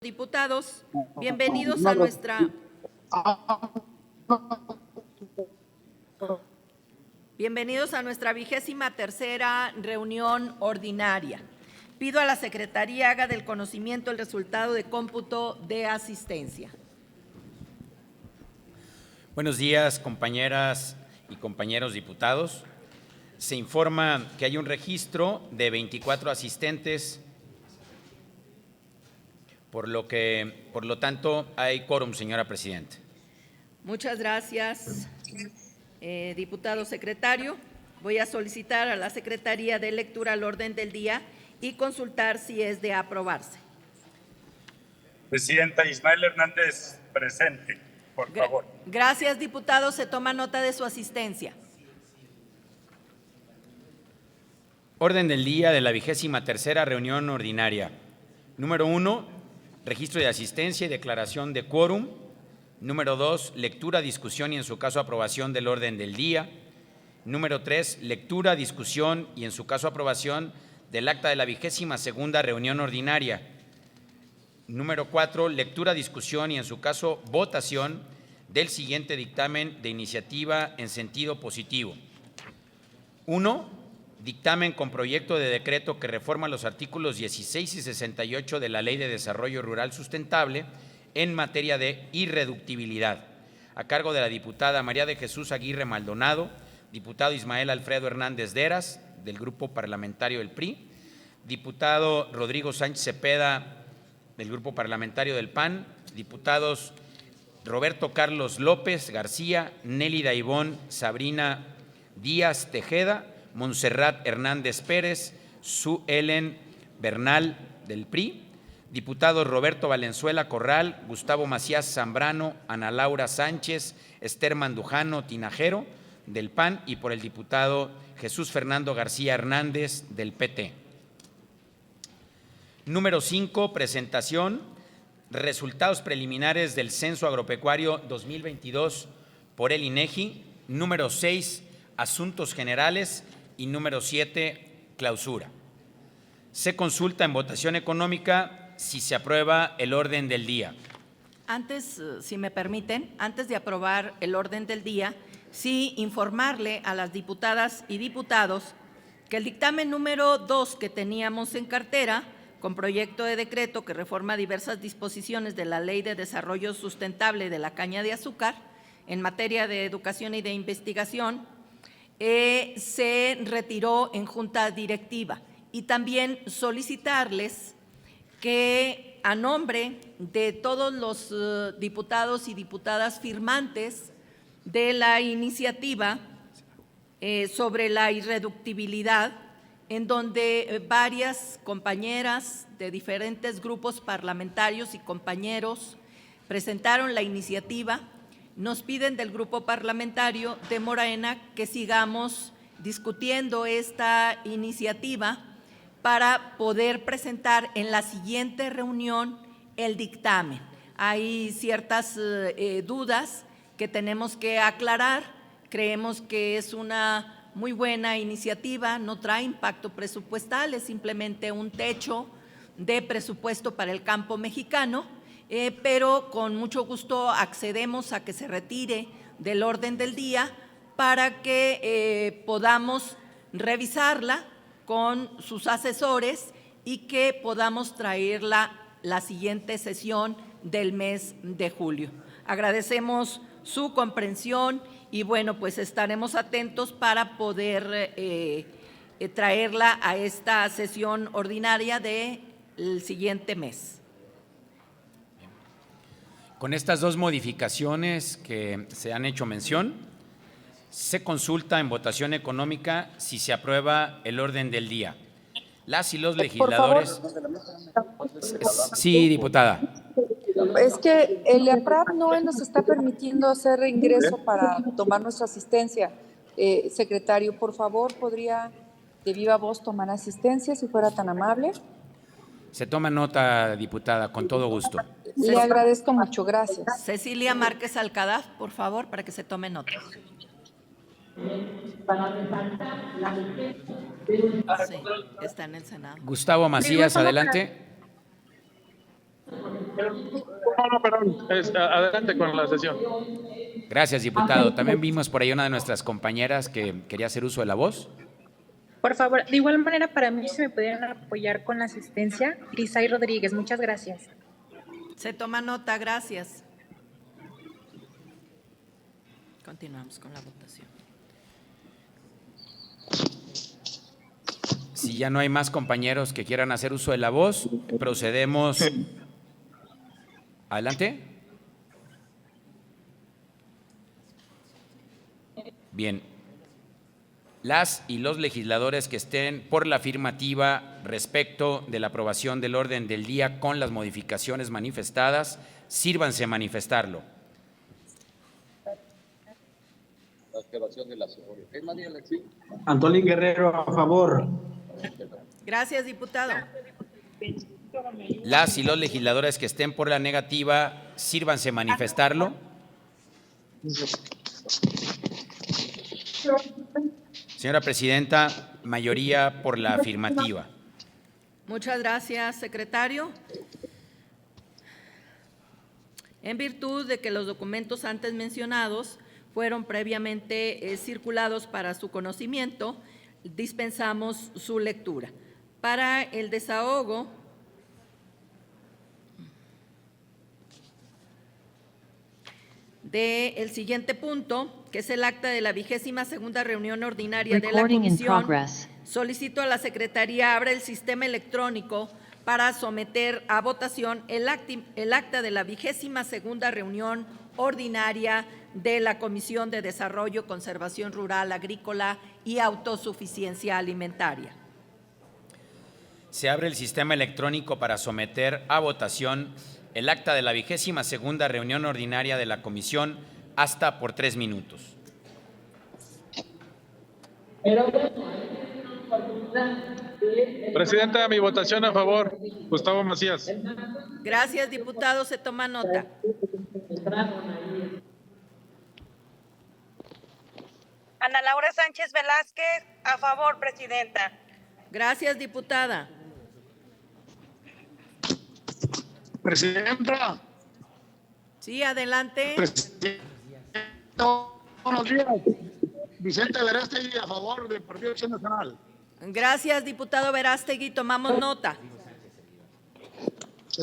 Diputados, bienvenidos a nuestra tercera reunión ordinaria. Pido a la Secretaría haga del conocimiento el resultado de cómputo de asistencia. Buenos días, compañeras y compañeros diputados. Se informa que hay un registro de 24 asistentes, por lo tanto, hay quórum, señora presidenta. Muchas gracias, diputado secretario. Voy a solicitar a la Secretaría de lectura al orden del día y consultar si es de aprobarse. Presidenta, Ismael Hernández, presente, por favor. Gracias, diputado. Se toma nota de su asistencia. Orden del día de la 23ª reunión ordinaria. Número 1, registro de asistencia y declaración de quórum. Número 2, lectura, discusión y en su caso aprobación del orden del día. Número 3, lectura, discusión y en su caso aprobación del acta de la 22ª reunión ordinaria. Número 4, lectura, discusión y en su caso votación del siguiente dictamen de iniciativa en sentido positivo. 1. Dictamen con proyecto de decreto que reforma los artículos 16 y 68 de la Ley de Desarrollo Rural Sustentable en materia de irreductibilidad, a cargo de la diputada María de Jesús Aguirre Maldonado, diputado Ismael Alfredo Hernández Deras, del Grupo Parlamentario del PRI, diputado Rodrigo Sánchez Cepeda, del Grupo Parlamentario del PAN, diputados Roberto Carlos López García, Nélida Ivonne Sabrina Díaz Tejeda, Montserrat Hernández Pérez, Sue Ellen Bernal del PRI, diputados Roberto Valenzuela Corral, Gustavo Macías Zambrano, Ana Laura Sánchez, Esther Mandujano Tinajero del PAN y por el diputado Jesús Fernando García Hernández del PT. Número 5, presentación, resultados preliminares del Censo Agropecuario 2022 por el INEGI. Número 6, asuntos generales. Y número 7, clausura. Se consulta en votación económica si se aprueba el orden del día. Antes, si me permiten, antes de aprobar el orden del día, sí informarle a las diputadas y diputados que el dictamen número 2 que teníamos en cartera, con proyecto de decreto que reforma diversas disposiciones de la Ley de Desarrollo Sustentable de la Caña de Azúcar en materia de educación y de investigación, se retiró en junta directiva, y también solicitarles que a nombre de todos los diputados y diputadas firmantes de la iniciativa sobre la irreductibilidad, en donde varias compañeras de diferentes grupos parlamentarios y compañeros presentaron la iniciativa, nos piden del Grupo Parlamentario de Morena que sigamos discutiendo esta iniciativa para poder presentar en la siguiente reunión el dictamen. Hay ciertas dudas que tenemos que aclarar. Creemos que es una muy buena iniciativa, no trae impacto presupuestal, es simplemente un techo de presupuesto para el campo mexicano. Pero con mucho gusto accedemos a que se retire del orden del día para que podamos revisarla con sus asesores y que podamos traerla la siguiente sesión del mes de julio. Agradecemos su comprensión y bueno, pues estaremos atentos para poder traerla a esta sesión ordinaria del siguiente mes. Con estas dos modificaciones que se han hecho mención, se consulta en votación económica si se aprueba el orden del día. Las y los legisladores… Sí, diputada. Es que el EAPRAP no nos está permitiendo hacer reingreso para tomar nuestra asistencia. Secretario, por favor, ¿podría de viva voz tomar asistencia, si fuera tan amable? Se toma nota, diputada, con todo gusto. Le agradezco mucho, gracias. Cecilia Márquez Alcadaf, por favor, para que se tome nota. Sí, está en el Senado. Gustavo Macías, adelante. No, perdón. Adelante con la sesión. Gracias, diputado. También vimos por ahí una de nuestras compañeras que quería hacer uso de la voz. Por favor, de igual manera, para mí, si me pudieran apoyar con la asistencia, Grisay Rodríguez, muchas gracias. Se toma nota, gracias. Continuamos con la votación. Si ya no hay más compañeros que quieran hacer uso de la voz, procedemos. Adelante. Bien. Las y los legisladores que estén por la afirmativa respecto de la aprobación del orden del día con las modificaciones manifestadas, sírvanse a manifestarlo. Antolín Guerrero, a favor. Gracias, diputado. Las y los legisladores que estén por la negativa, sírvanse a manifestarlo. Señora presidenta, mayoría por la afirmativa. Muchas gracias, secretario. En virtud de que los documentos antes mencionados fueron previamente circulados para su conocimiento, dispensamos su lectura. Para el desahogo, del siguiente punto, que es el acta de la 22ª reunión ordinaria de la Comisión, solicito a la Secretaría abra el sistema electrónico para someter a votación el acta de la 22ª reunión ordinaria de la Comisión de Desarrollo, Conservación Rural, Agrícola y Autosuficiencia Alimentaria. Se abre el sistema electrónico para someter a votación el acta de la 22ª reunión ordinaria de la Comisión hasta por 3 minutos. Presidenta, mi votación a favor. Gustavo Macías. Gracias, diputado. Se toma nota. Ana Laura Sánchez Velázquez, a favor, presidenta. Gracias, diputada. Presidenta. Sí, adelante. Buenos días. Vicente Verástegui, a favor del Partido Acción Nacional. Gracias, diputado Verástegui. Tomamos nota.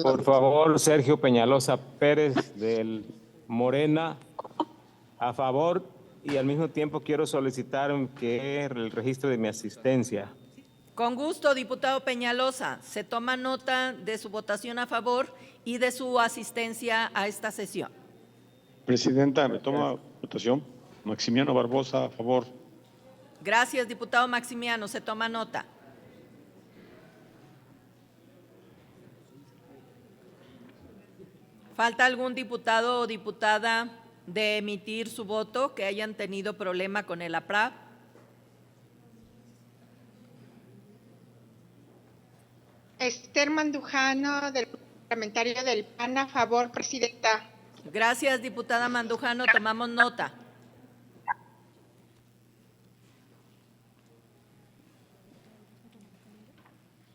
Por favor, Sergio Peñalosa Pérez del Morena, a favor, y al mismo tiempo quiero solicitar que el registro de mi asistencia. Con gusto, diputado Peñalosa. Se toma nota de su votación a favor y de su asistencia a esta sesión. Presidenta, me toma votación. Maximiano Barbosa, a favor. Gracias, diputado Maximiano. Se toma nota. ¿Falta algún diputado o diputada de emitir su voto que hayan tenido problema con el APRAV? Esther Mandujano, del parlamentario del PAN, a favor, presidenta. Gracias, diputada Mandujano. Tomamos nota.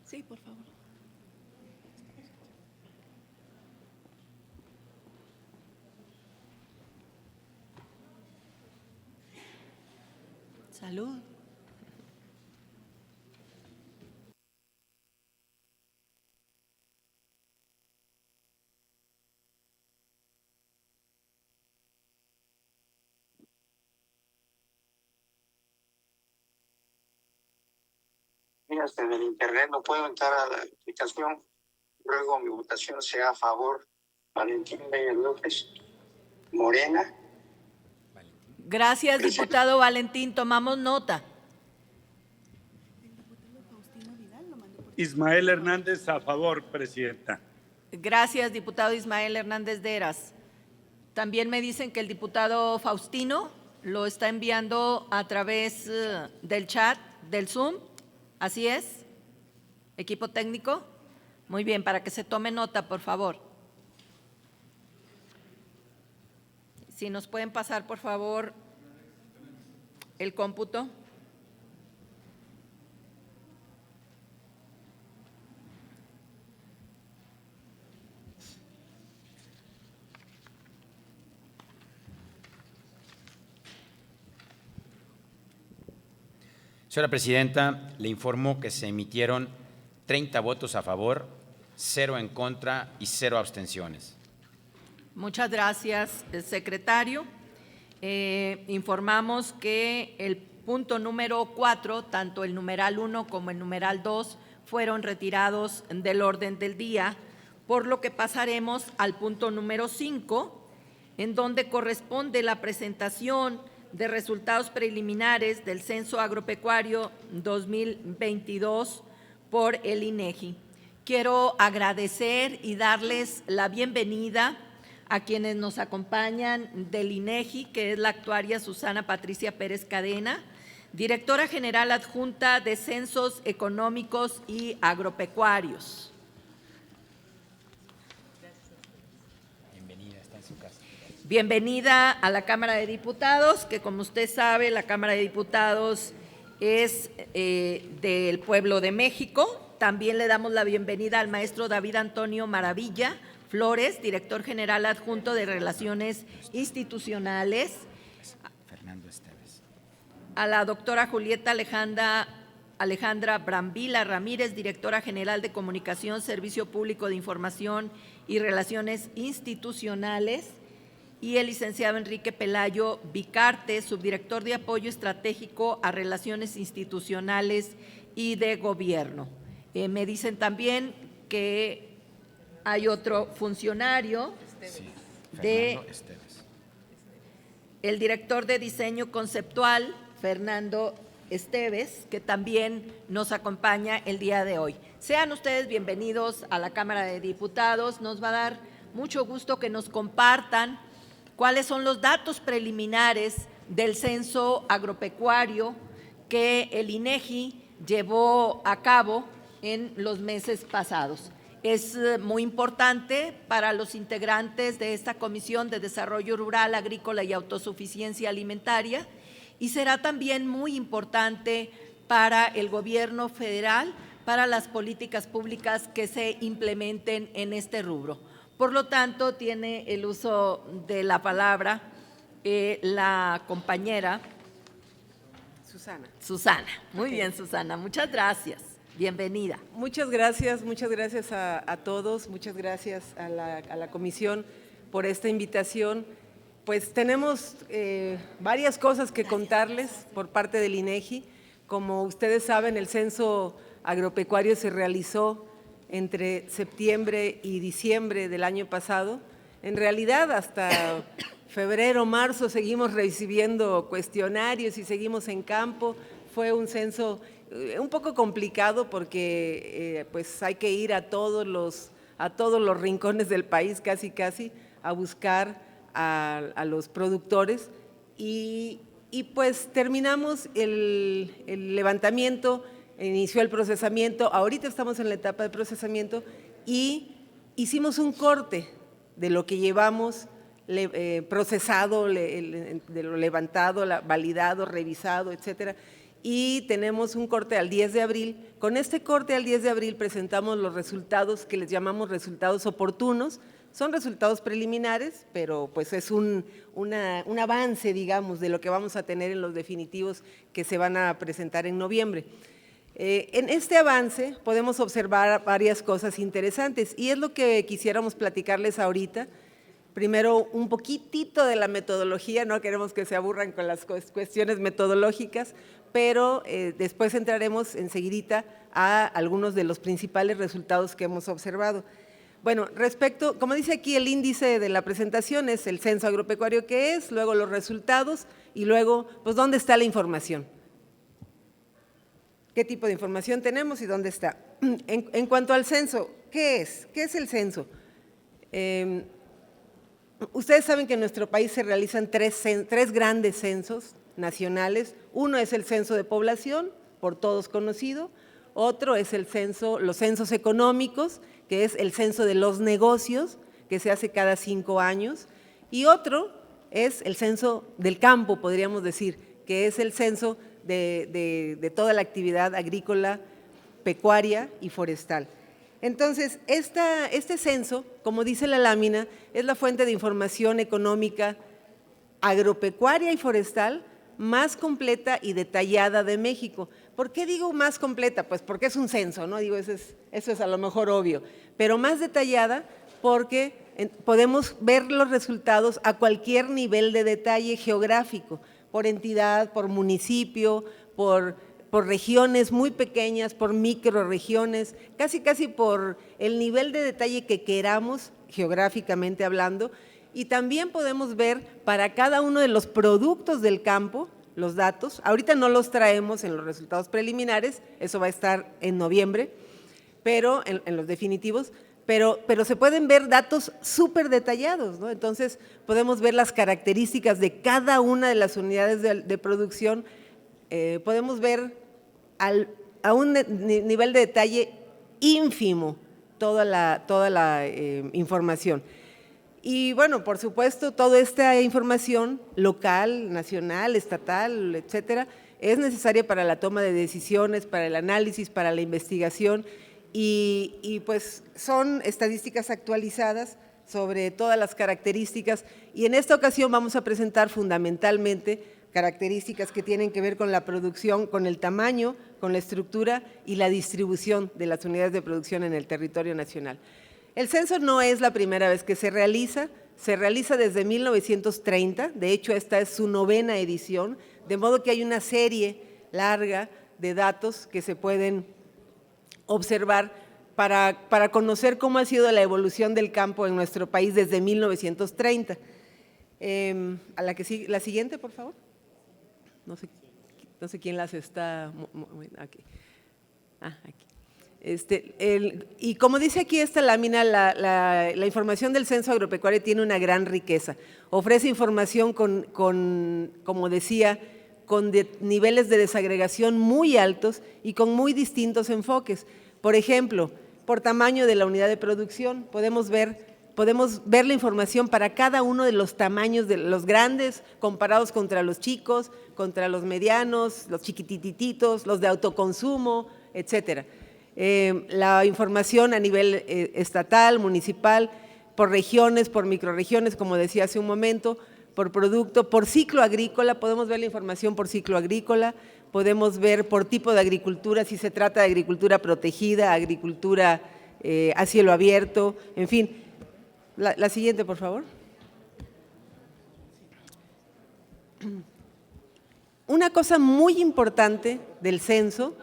Sí, por favor. Salud. Desde el internet no puedo entrar a la aplicación. Luego mi votación sea a favor. Valentín Beyer López, Morena. Gracias, diputado Valentín. Tomamos nota. Ismael Hernández, a favor, presidenta. Gracias, diputado Ismael Hernández de Heras. También me dicen que el diputado Faustino lo está enviando a través del chat del Zoom. ¿Así es? ¿Equipo técnico? Muy bien, para que se tome nota, por favor. Si nos pueden pasar, por favor, el cómputo. Señora Presidenta, le informo que se emitieron 30 votos a favor, 0 en contra y 0 abstenciones. Muchas gracias, secretario. Informamos que el punto número 4, tanto el numeral 1 como el numeral 2, fueron retirados del orden del día, por lo que pasaremos al punto número 5, en donde corresponde la presentación de resultados preliminares del Censo Agropecuario 2022 por el INEGI. Quiero agradecer y darles la bienvenida a quienes nos acompañan del INEGI, que es la actuaria Susana Patricia Pérez Cadena, directora general adjunta de Censos Económicos y Agropecuarios. Bienvenida a la Cámara de Diputados, que como usted sabe, la Cámara de Diputados es del pueblo de México. También le damos la bienvenida al maestro David Antonio Maravilla Flores, director general adjunto de Relaciones Institucionales. Fernando Esteves. A la doctora Julieta Alejandra Brambila Ramírez, directora general de Comunicación, Servicio Público de Información y Relaciones Institucionales. Y el licenciado Enrique Pelayo Vicarte, subdirector de Apoyo Estratégico a Relaciones Institucionales y de Gobierno. Me dicen también que hay otro funcionario, el director de Diseño Conceptual, Fernando Esteves, que también nos acompaña el día de hoy. Sean ustedes bienvenidos a la Cámara de Diputados. Nos va a dar mucho gusto que nos compartan cuáles son los datos preliminares del censo agropecuario que el INEGI llevó a cabo en los meses pasados. Es muy importante para los integrantes de esta Comisión de Desarrollo Rural, Agrícola y Autosuficiencia Alimentaria, y será también muy importante para el Gobierno federal, para las políticas públicas que se implementen en este rubro. Por lo tanto, tiene el uso de la palabra la compañera Susana. Muy bien, Susana. Muchas gracias. Bienvenida. Muchas gracias a todos, muchas gracias a la comisión por esta invitación. Pues tenemos varias cosas que contarles por parte del INEGI. Como ustedes saben, el censo agropecuario se realizó entre septiembre y diciembre del año pasado. En realidad, hasta febrero, marzo, seguimos recibiendo cuestionarios y seguimos en campo. Fue un censo un poco complicado porque pues hay que ir a todos los rincones del país, casi, a buscar a los productores. Y pues terminamos el levantamiento. Inició el procesamiento, ahorita estamos en la etapa de procesamiento y hicimos un corte de lo que llevamos procesado, de lo levantado, validado, revisado, etcétera, y tenemos un corte al 10 de abril. Con este corte al 10 de abril presentamos los resultados que les llamamos resultados oportunos. Son resultados preliminares, pero pues es un avance, digamos, de lo que vamos a tener en los definitivos que se van a presentar en noviembre. En este avance podemos observar varias cosas interesantes y es lo que quisiéramos platicarles ahorita. Primero, un poquitito de la metodología, no queremos que se aburran con las cuestiones metodológicas, pero después entraremos enseguidita a algunos de los principales resultados que hemos observado. Bueno, respecto, como dice aquí el índice de la presentación, es el censo agropecuario que es, luego los resultados y luego, pues, ¿dónde está la información? ¿Qué tipo de información tenemos y dónde está? En cuanto al censo, ¿qué es? ¿Qué es el censo? Ustedes saben que en nuestro país se realizan tres grandes censos nacionales. Uno es el censo de población, por todos conocido. Otro es los censos económicos, que es el censo de los negocios, que se hace cada 5 años. Y otro es el censo del campo, podríamos decir, que es el censo de toda la actividad agrícola, pecuaria y forestal. Entonces, este censo, como dice la lámina, es la fuente de información económica agropecuaria y forestal más completa y detallada de México. ¿Por qué digo más completa? Pues porque es un censo, ¿no? Digo, eso es a lo mejor obvio, pero más detallada porque podemos ver los resultados a cualquier nivel de detalle geográfico, por entidad, por municipio, por regiones muy pequeñas, por microrregiones, casi por el nivel de detalle que queramos, geográficamente hablando, y también podemos ver para cada uno de los productos del campo los datos. Ahorita no los traemos en los resultados preliminares, eso va a estar en noviembre, pero en los definitivos, pero se pueden ver datos súper detallados, ¿no? Entonces podemos ver las características de cada una de las unidades de producción, podemos ver a un nivel de detalle ínfimo toda la información. Y bueno, por supuesto, toda esta información local, nacional, estatal, etcétera, es necesaria para la toma de decisiones, para el análisis, para la investigación y pues son estadísticas actualizadas sobre todas las características y en esta ocasión vamos a presentar fundamentalmente características que tienen que ver con la producción, con el tamaño, con la estructura y la distribución de las unidades de producción en el territorio nacional. El censo no es la primera vez que se realiza desde 1930, de hecho esta es su 9ª edición, de modo que hay una serie larga de datos que se pueden observar para conocer cómo ha sido la evolución del campo en nuestro país desde 1930. La siguiente, por favor. No sé quién las está… Aquí. Aquí. Y como dice aquí esta lámina, la información del Censo Agropecuario tiene una gran riqueza. Ofrece información como decía, con niveles de desagregación muy altos y con muy distintos enfoques. Por ejemplo, por tamaño de la unidad de producción, podemos ver la información para cada uno de los tamaños de los grandes comparados contra los chicos, contra los medianos, los chiquitititos, los de autoconsumo, etcétera. La información a nivel estatal, municipal, por regiones, por microrregiones, como decía hace un momento, por producto, por ciclo agrícola, podemos ver la información por ciclo agrícola, podemos ver por tipo de agricultura, si se trata de agricultura protegida, agricultura a cielo abierto, en fin. La siguiente, por favor. Una cosa muy importante del censo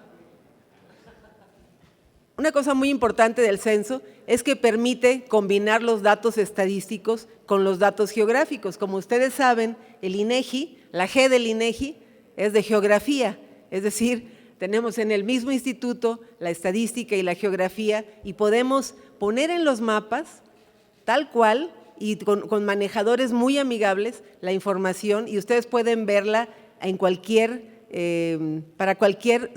es que permite combinar los datos estadísticos con los datos geográficos. Como ustedes saben, el INEGI, la G del INEGI es de geografía, es decir, tenemos en el mismo instituto la estadística y la geografía y podemos poner en los mapas tal cual y con manejadores muy amigables la información y ustedes pueden verla en para cualquier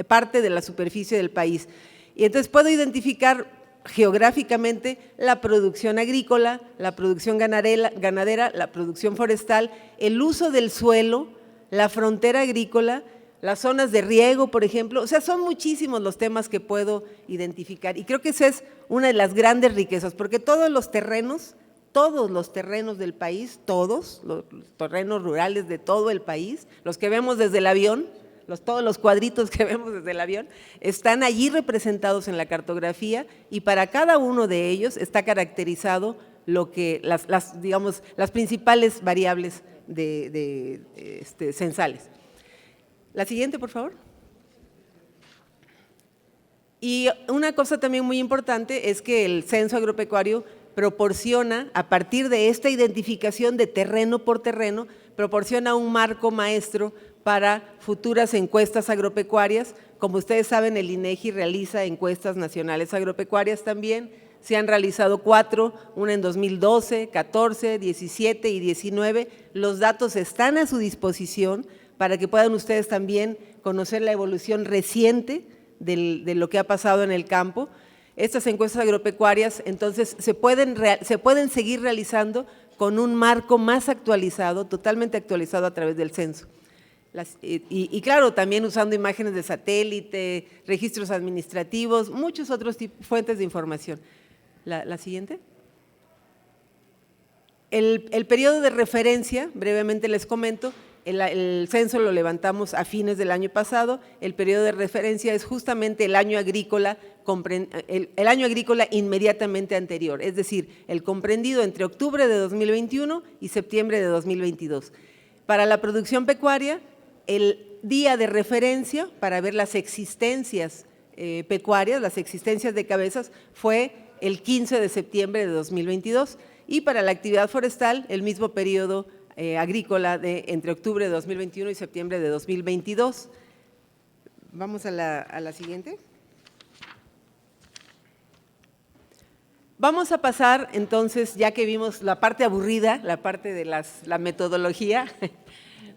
parte de la superficie del país. Y entonces puedo identificar geográficamente la producción agrícola, la producción ganadera, la producción forestal, el uso del suelo, la frontera agrícola, las zonas de riego, por ejemplo. O sea, son muchísimos los temas que puedo identificar y creo que esa es una de las grandes riquezas, porque todos los terrenos del país, todos los terrenos rurales de todo el país, los que vemos desde el avión, todos los cuadritos que vemos desde el avión, están allí representados en la cartografía y para cada uno de ellos está caracterizado las principales variables censales. La siguiente, por favor. Y una cosa también muy importante es que el Censo Agropecuario proporciona, a partir de esta identificación de terreno por terreno, proporciona un marco maestro para futuras encuestas agropecuarias. Como ustedes saben, el INEGI realiza encuestas nacionales agropecuarias también. Se han realizado 4, una en 2012, 14, 17 y 19. Los datos están a su disposición para que puedan ustedes también conocer la evolución reciente de lo que ha pasado en el campo. Estas encuestas agropecuarias, entonces, se pueden seguir realizando con un marco más actualizado, totalmente actualizado a través del censo. Y claro, también usando imágenes de satélite, registros administrativos, muchos otros fuentes de información. La siguiente. El periodo de referencia, brevemente les comento, El censo lo levantamos a fines del año pasado, el periodo de referencia es justamente el año agrícola inmediatamente anterior, es decir, el comprendido entre octubre de 2021 y septiembre de 2022. Para la producción pecuaria, el día de referencia para ver las existencias pecuarias, las existencias de cabezas, fue el 15 de septiembre de 2022 y para la actividad forestal, el mismo periodo agrícola entre octubre de 2021 y septiembre de 2022. Vamos a la siguiente. Vamos a pasar entonces, ya que vimos la parte aburrida, la parte de la metodología,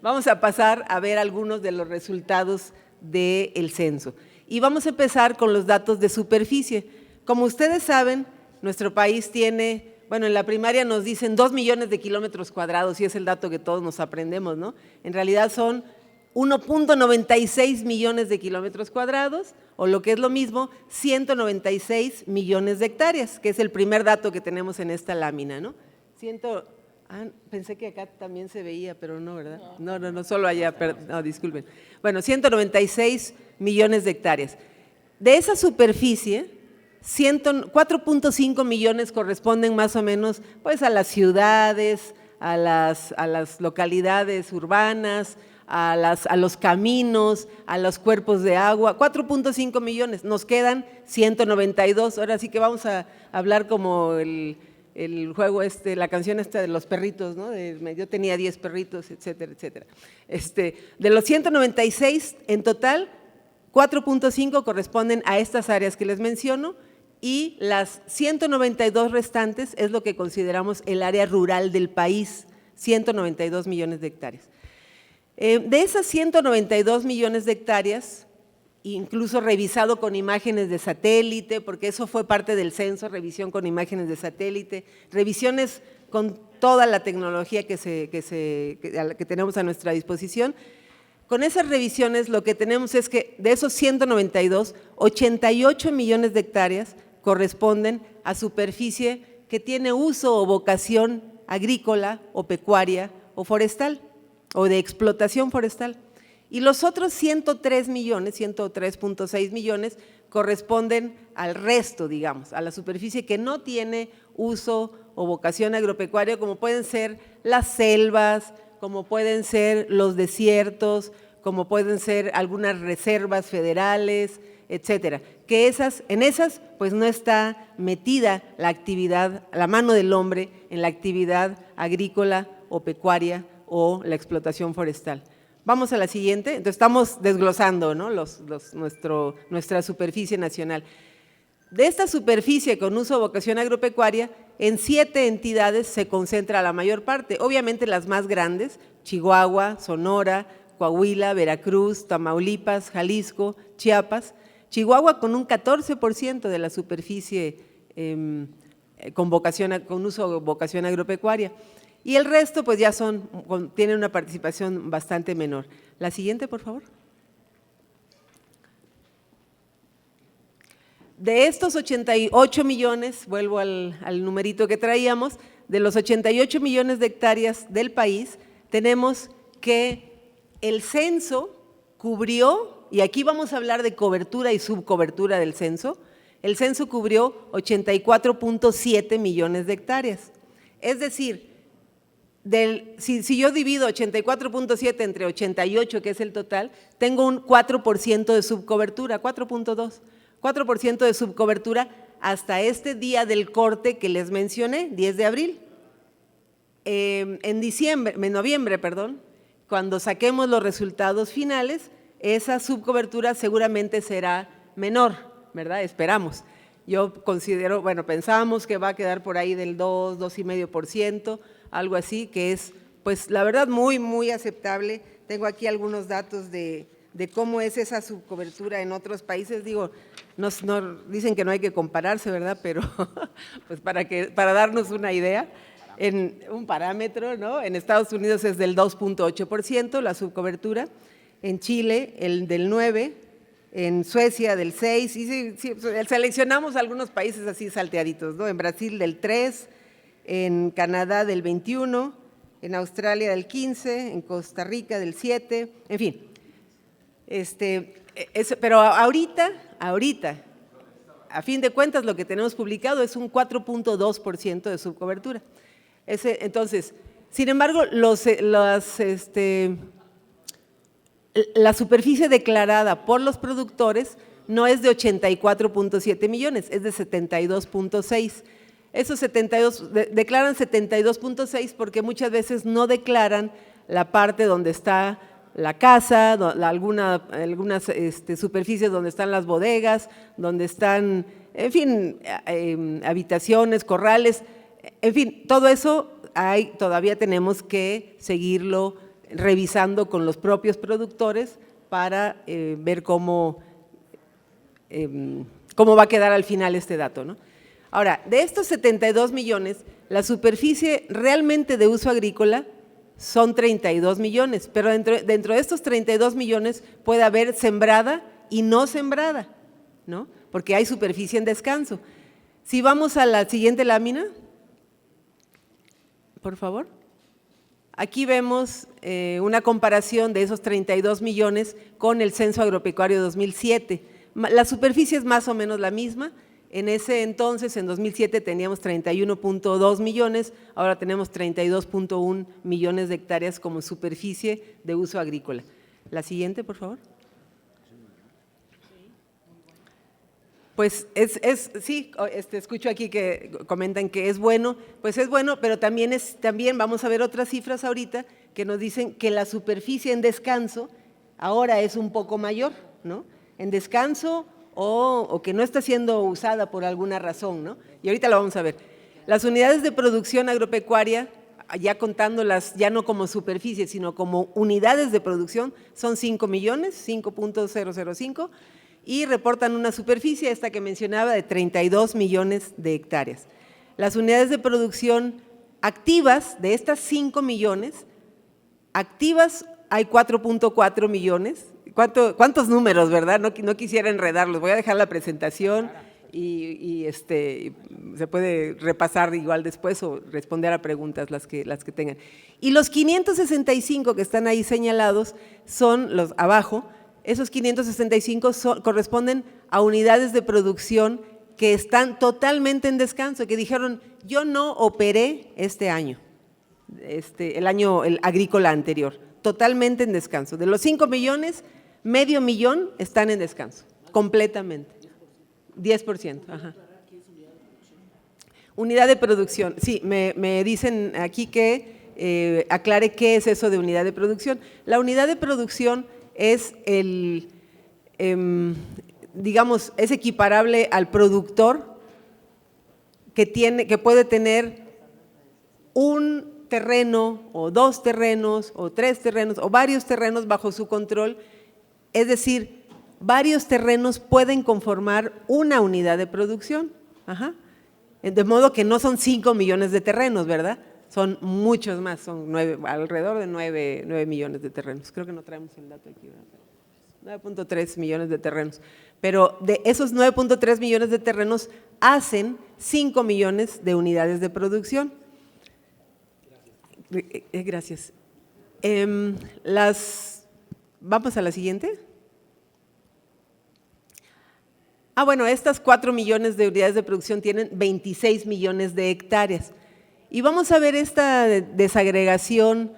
vamos a pasar a ver algunos de los resultados del censo. Y vamos a empezar con los datos de superficie. Como ustedes saben, nuestro país tiene, bueno, en la primaria nos dicen 2 millones de kilómetros cuadrados y es el dato que todos nos aprendemos, ¿no? En realidad son 1.96 millones de kilómetros cuadrados, o lo que es lo mismo, 196 millones de hectáreas, que es el primer dato que tenemos en esta lámina, ¿no? Pensé que acá también se veía, pero no, ¿verdad? No, solo allá, no, disculpen. Bueno, 196 millones de hectáreas. De esa superficie, 4.5 millones corresponden más o menos pues, a las ciudades, a las localidades urbanas, a los caminos, a los cuerpos de agua, 4.5 millones, nos quedan 192, ahora sí que vamos a hablar como el juego la canción esta de los perritos, ¿no? Yo tenía 10 perritos, etcétera, etcétera. De los 196 en total, 4.5 corresponden a estas áreas que les menciono y las 192 restantes es lo que consideramos el área rural del país, 192 millones de hectáreas. De esas 192 millones de hectáreas, incluso revisado con imágenes de satélite, porque eso fue parte del censo, revisión con imágenes de satélite, revisiones con toda la tecnología que tenemos a nuestra disposición. Con esas revisiones lo que tenemos es que de esos 192, 88 millones de hectáreas corresponden a superficie que tiene uso o vocación agrícola o pecuaria o forestal o de explotación forestal. Y los otros 103 millones, 103.6 millones, corresponden al resto, digamos, a la superficie que no tiene uso o vocación agropecuaria, como pueden ser las selvas, como pueden ser los desiertos, como pueden ser algunas reservas federales, etcétera. Que en esas, pues no está metida la actividad, la mano del hombre en la actividad agrícola o pecuaria o la explotación forestal. Vamos a la siguiente. Entonces estamos desglosando, ¿no? nuestra superficie nacional. De esta superficie con uso o vocación agropecuaria, en 7 entidades se concentra la mayor parte. Obviamente las más grandes, Chihuahua, Sonora, Coahuila, Veracruz, Tamaulipas, Jalisco, Chiapas. Chihuahua con un 14% de la superficie con uso o vocación agropecuaria. Y el resto pues ya tienen una participación bastante menor. La siguiente, por favor. De estos 88 millones, vuelvo al numerito que traíamos, de los 88 millones de hectáreas del país, tenemos que el censo cubrió, y aquí vamos a hablar de cobertura y subcobertura del censo, el censo cubrió 84.7 millones de hectáreas. Es decir, si yo divido 84.7 entre 88, que es el total, tengo un 4% de subcobertura, 4.2, 4% de subcobertura hasta este día del corte que les mencioné, 10 de abril. En noviembre, cuando saquemos los resultados finales, esa subcobertura seguramente será menor, ¿verdad? Esperamos. Yo considero, pensábamos que va a quedar por ahí del 2, 2,5%, algo así, que es, pues la verdad, muy, muy aceptable. Tengo aquí algunos datos de cómo es esa subcobertura en otros países. Digo, no dicen que no hay que compararse, ¿verdad? Pero pues para darnos una idea, en un parámetro, ¿no? En Estados Unidos es del 2.8% la subcobertura, en Chile el del 9%, en Suecia del 6%, y sí, seleccionamos algunos países así salteaditos, ¿no? En Brasil del 3%, en Canadá del 21%, en Australia del 15%, en Costa Rica del 7%, en fin. Pero ahorita, a fin de cuentas, lo que tenemos publicado es un 4.2% de subcobertura. Entonces, sin embargo, la superficie declarada por los productores no es de 84.7 millones, es de 72.6. Esos 72, declaran 72.6 porque muchas veces no declaran la parte donde está la casa, algunas superficies donde están las bodegas, donde están, en fin, habitaciones, corrales, en fin, todo eso todavía tenemos que seguirlo revisando con los propios productores para ver cómo va a quedar al final este dato, ¿no? Ahora, de estos 72 millones, la superficie realmente de uso agrícola son 32 millones, pero dentro de estos 32 millones puede haber sembrada y no sembrada, ¿no? Porque hay superficie en descanso. Si vamos a la siguiente lámina, por favor. Aquí vemos una comparación de esos 32 millones con el Censo Agropecuario 2007. La superficie es más o menos la misma. En ese entonces, en 2007, teníamos 31.2 millones, ahora tenemos 32.1 millones de hectáreas como superficie de uso agrícola. La siguiente, por favor. Pues sí, escucho aquí que comentan que es bueno, pues es bueno, pero también vamos a ver otras cifras ahorita que nos dicen que la superficie en descanso ahora es un poco mayor, ¿no? En descanso o que no está siendo usada por alguna razón, ¿no? Y ahorita lo vamos a ver. Las unidades de producción agropecuaria, ya contándolas ya no como superficie, sino como unidades de producción, son 5 millones, 5.005, y reportan una superficie, esta que mencionaba, de 32 millones de hectáreas. Las unidades de producción activas, de estas 5 millones, activas hay 4.4 millones. ¿Cuántos números, verdad? No quisiera enredarlos, voy a dejar la presentación y se puede repasar igual después o responder a preguntas las que tengan. Y los 565 que están ahí señalados son los abajo. Esos 565 corresponden a unidades de producción que están totalmente en descanso, que dijeron, yo no operé este año, el año agrícola anterior, totalmente en descanso. De los 5 millones, medio millón están en descanso, completamente, 10%. Ajá. Unidad de producción, sí, me dicen aquí que aclare qué es eso de unidad de producción. La unidad de producción es digamos, es equiparable al productor que puede tener un terreno o 2 terrenos o 3 terrenos o varios terrenos bajo su control, es decir, varios terrenos pueden conformar una unidad de producción. Ajá. De modo que no son 5 millones de terrenos, ¿verdad? Son muchos más, son alrededor de 9 millones de terrenos. Creo que no traemos el dato aquí, ¿verdad? 9.3 millones de terrenos. Pero de esos 9.3 millones de terrenos hacen 5 millones de unidades de producción. Gracias. ¿Vamos a la siguiente? Bueno, estas 4 millones de unidades de producción tienen 26 millones de hectáreas. Y vamos a ver esta desagregación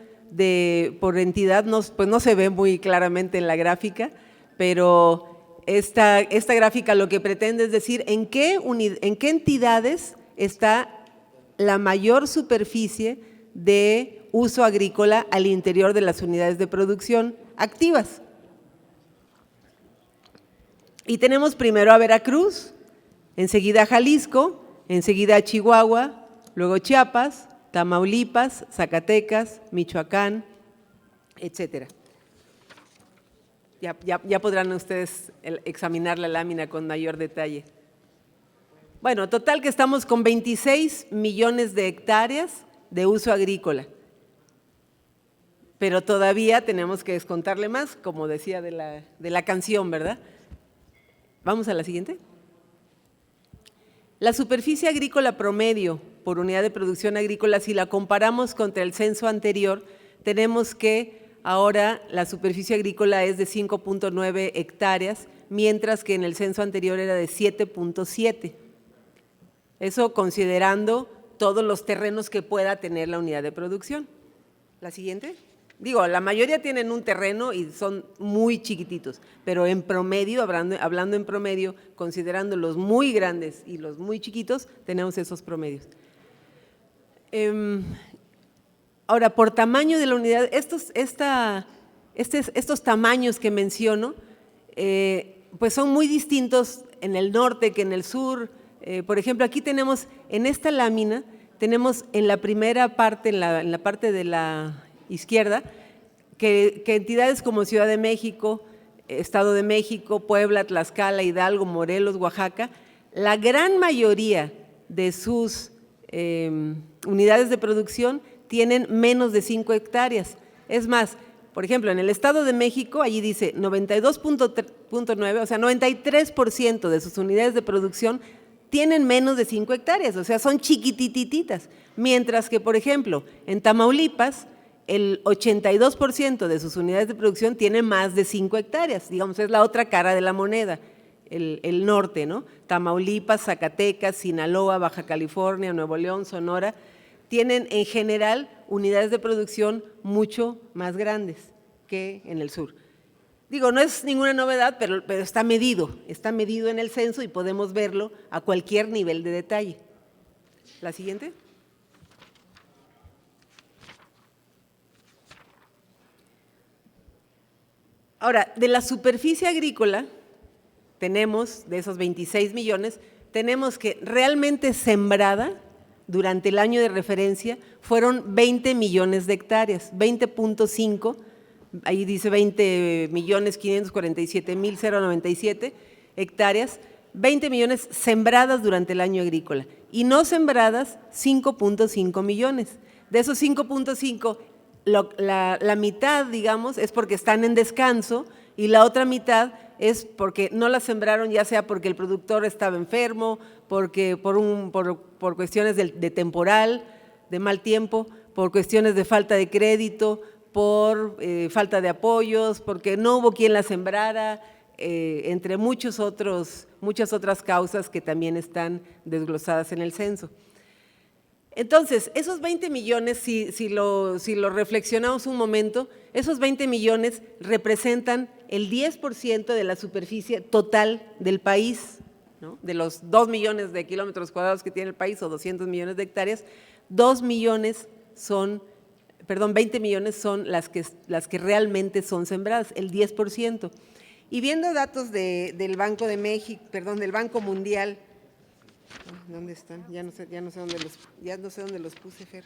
por entidad, pues no se ve muy claramente en la gráfica, pero esta gráfica lo que pretende es decir en qué entidades está la mayor superficie de uso agrícola al interior de las unidades de producción activas. Y tenemos primero a Veracruz, enseguida a Jalisco, enseguida a Chihuahua, luego Chiapas, Tamaulipas, Zacatecas, Michoacán, etcétera. Ya podrán ustedes examinar la lámina con mayor detalle. Bueno, total que estamos con 26 millones de hectáreas de uso agrícola, pero todavía tenemos que descontarle más, como decía de la canción, ¿verdad? Vamos a la siguiente. La superficie agrícola promedio por unidad de producción agrícola, si la comparamos contra el censo anterior, tenemos que ahora la superficie agrícola es de 5.9 hectáreas, mientras que en el censo anterior era de 7.7. Eso considerando todos los terrenos que pueda tener la unidad de producción. La siguiente. Digo, la mayoría tienen un terreno y son muy chiquititos, pero en promedio, hablando en promedio, considerando los muy grandes y los muy chiquitos, tenemos esos promedios. Ahora, por tamaño de la unidad, estos tamaños que menciono, pues son muy distintos en el norte que en el sur. Por ejemplo, aquí tenemos, en esta lámina, tenemos en la primera parte, en la parte de la izquierda, que entidades como Ciudad de México, Estado de México, Puebla, Tlaxcala, Hidalgo, Morelos, Oaxaca, la gran mayoría de sus unidades de producción tienen menos de 5 hectáreas. Es más, por ejemplo, en el Estado de México, allí dice 92.9, o sea, 93% de sus unidades de producción tienen menos de 5 hectáreas, o sea, son chiquitititas. Mientras que, por ejemplo, en Tamaulipas, el 82% de sus unidades de producción tienen más de 5 hectáreas. Digamos, es la otra cara de la moneda, el norte, ¿no? Tamaulipas, Zacatecas, Sinaloa, Baja California, Nuevo León, Sonora, tienen en general unidades de producción mucho más grandes que en el sur. Digo, no es ninguna novedad, pero está medido en el censo y podemos verlo a cualquier nivel de detalle. La siguiente. Ahora, de la superficie agrícola, tenemos, de esos 26 millones, tenemos que realmente sembrada durante el año de referencia fueron 20 millones de hectáreas, 20.5, ahí dice 20.547.097 hectáreas, 20 millones sembradas durante el año agrícola y no sembradas 5.5 millones. De esos 5.5, la mitad, digamos, es porque están en descanso y la otra mitad es porque no la sembraron, ya sea porque el productor estaba enfermo, porque por cuestiones de temporal, de mal tiempo, por cuestiones de falta de crédito, por falta de apoyos, porque no hubo quien la sembrara, entre muchas otras causas que también están desglosadas en el censo. Entonces, esos 20 millones, si lo reflexionamos un momento, esos 20 millones representan el 10% de la superficie total del país, ¿no? De los 2 millones de kilómetros cuadrados que tiene el país o 200 millones de hectáreas, 20 millones son las que realmente son sembradas, el 10%. Y viendo datos del Banco de México, del Banco Mundial, ¿dónde están? Ya no sé dónde los puse, Fer.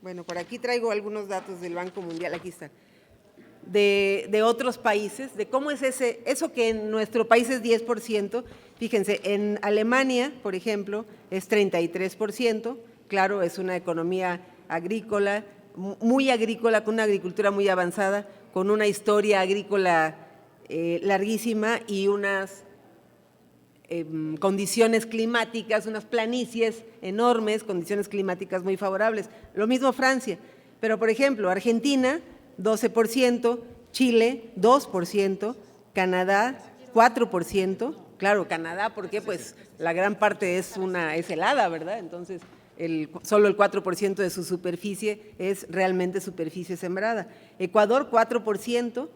Bueno, por aquí traigo algunos datos del Banco Mundial, aquí están, de otros países, de cómo es eso que en nuestro país es 10%, fíjense, en Alemania, por ejemplo, es 33%, claro, es una economía agrícola, muy agrícola, con una agricultura muy avanzada, con una historia agrícola larguísima y unas condiciones climáticas, unas planicies enormes, condiciones climáticas muy favorables. Lo mismo Francia, pero por ejemplo, Argentina, 12%, Chile, 2%, Canadá, 4%. Claro, Canadá, porque pues la gran parte es helada, ¿verdad? Entonces, solo el 4% de su superficie es realmente superficie sembrada. Ecuador, 4%,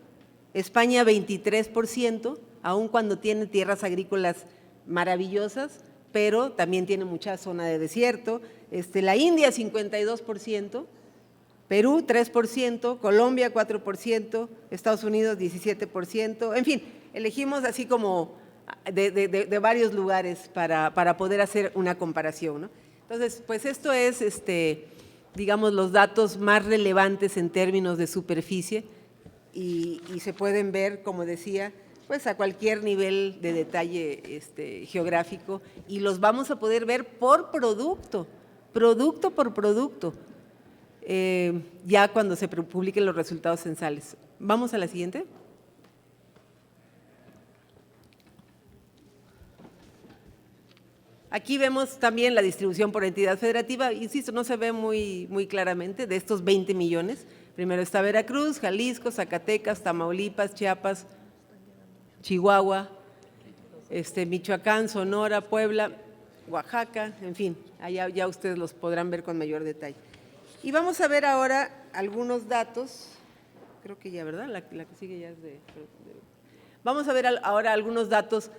España 23%, aun cuando tiene tierras agrícolas maravillosas, pero también tiene mucha zona de desierto. La India 52%, Perú 3%, Colombia 4%, Estados Unidos 17%, en fin, elegimos así como de varios lugares para poder hacer una comparación, ¿no? Entonces, pues esto es, digamos, los datos más relevantes en términos de superficie. Y se pueden ver, como decía, pues a cualquier nivel de detalle geográfico y los vamos a poder ver por producto por producto, ya cuando se publiquen los resultados censales. ¿Vamos a la siguiente? Aquí vemos también la distribución por entidad federativa, insisto, no se ve muy claramente de estos 20 millones. Primero está Veracruz, Jalisco, Zacatecas, Tamaulipas, Chiapas, Chihuahua, Michoacán, Sonora, Puebla, Oaxaca, en fin, allá ya ustedes los podrán ver con mayor detalle. Y vamos a ver ahora algunos datos, creo que ya, ¿verdad? La que sigue ya es de… Vamos a ver ahora algunos datos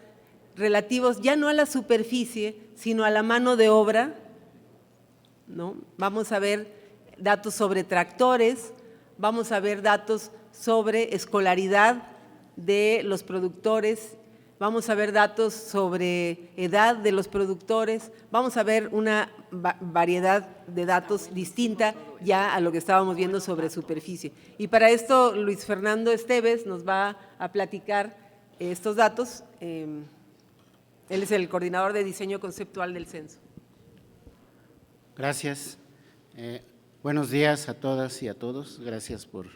relativos ya no a la superficie, sino a la mano de obra, ¿no? Vamos a ver datos sobre tractores, vamos a ver datos sobre escolaridad de los productores, vamos a ver datos sobre edad de los productores, vamos a ver una variedad de datos distinta ya a lo que estábamos viendo sobre superficie. Y para esto Luis Fernando Esteves nos va a platicar estos datos. Él es el coordinador de diseño conceptual del censo. Gracias. Buenos días a todas y a todos. Gracias por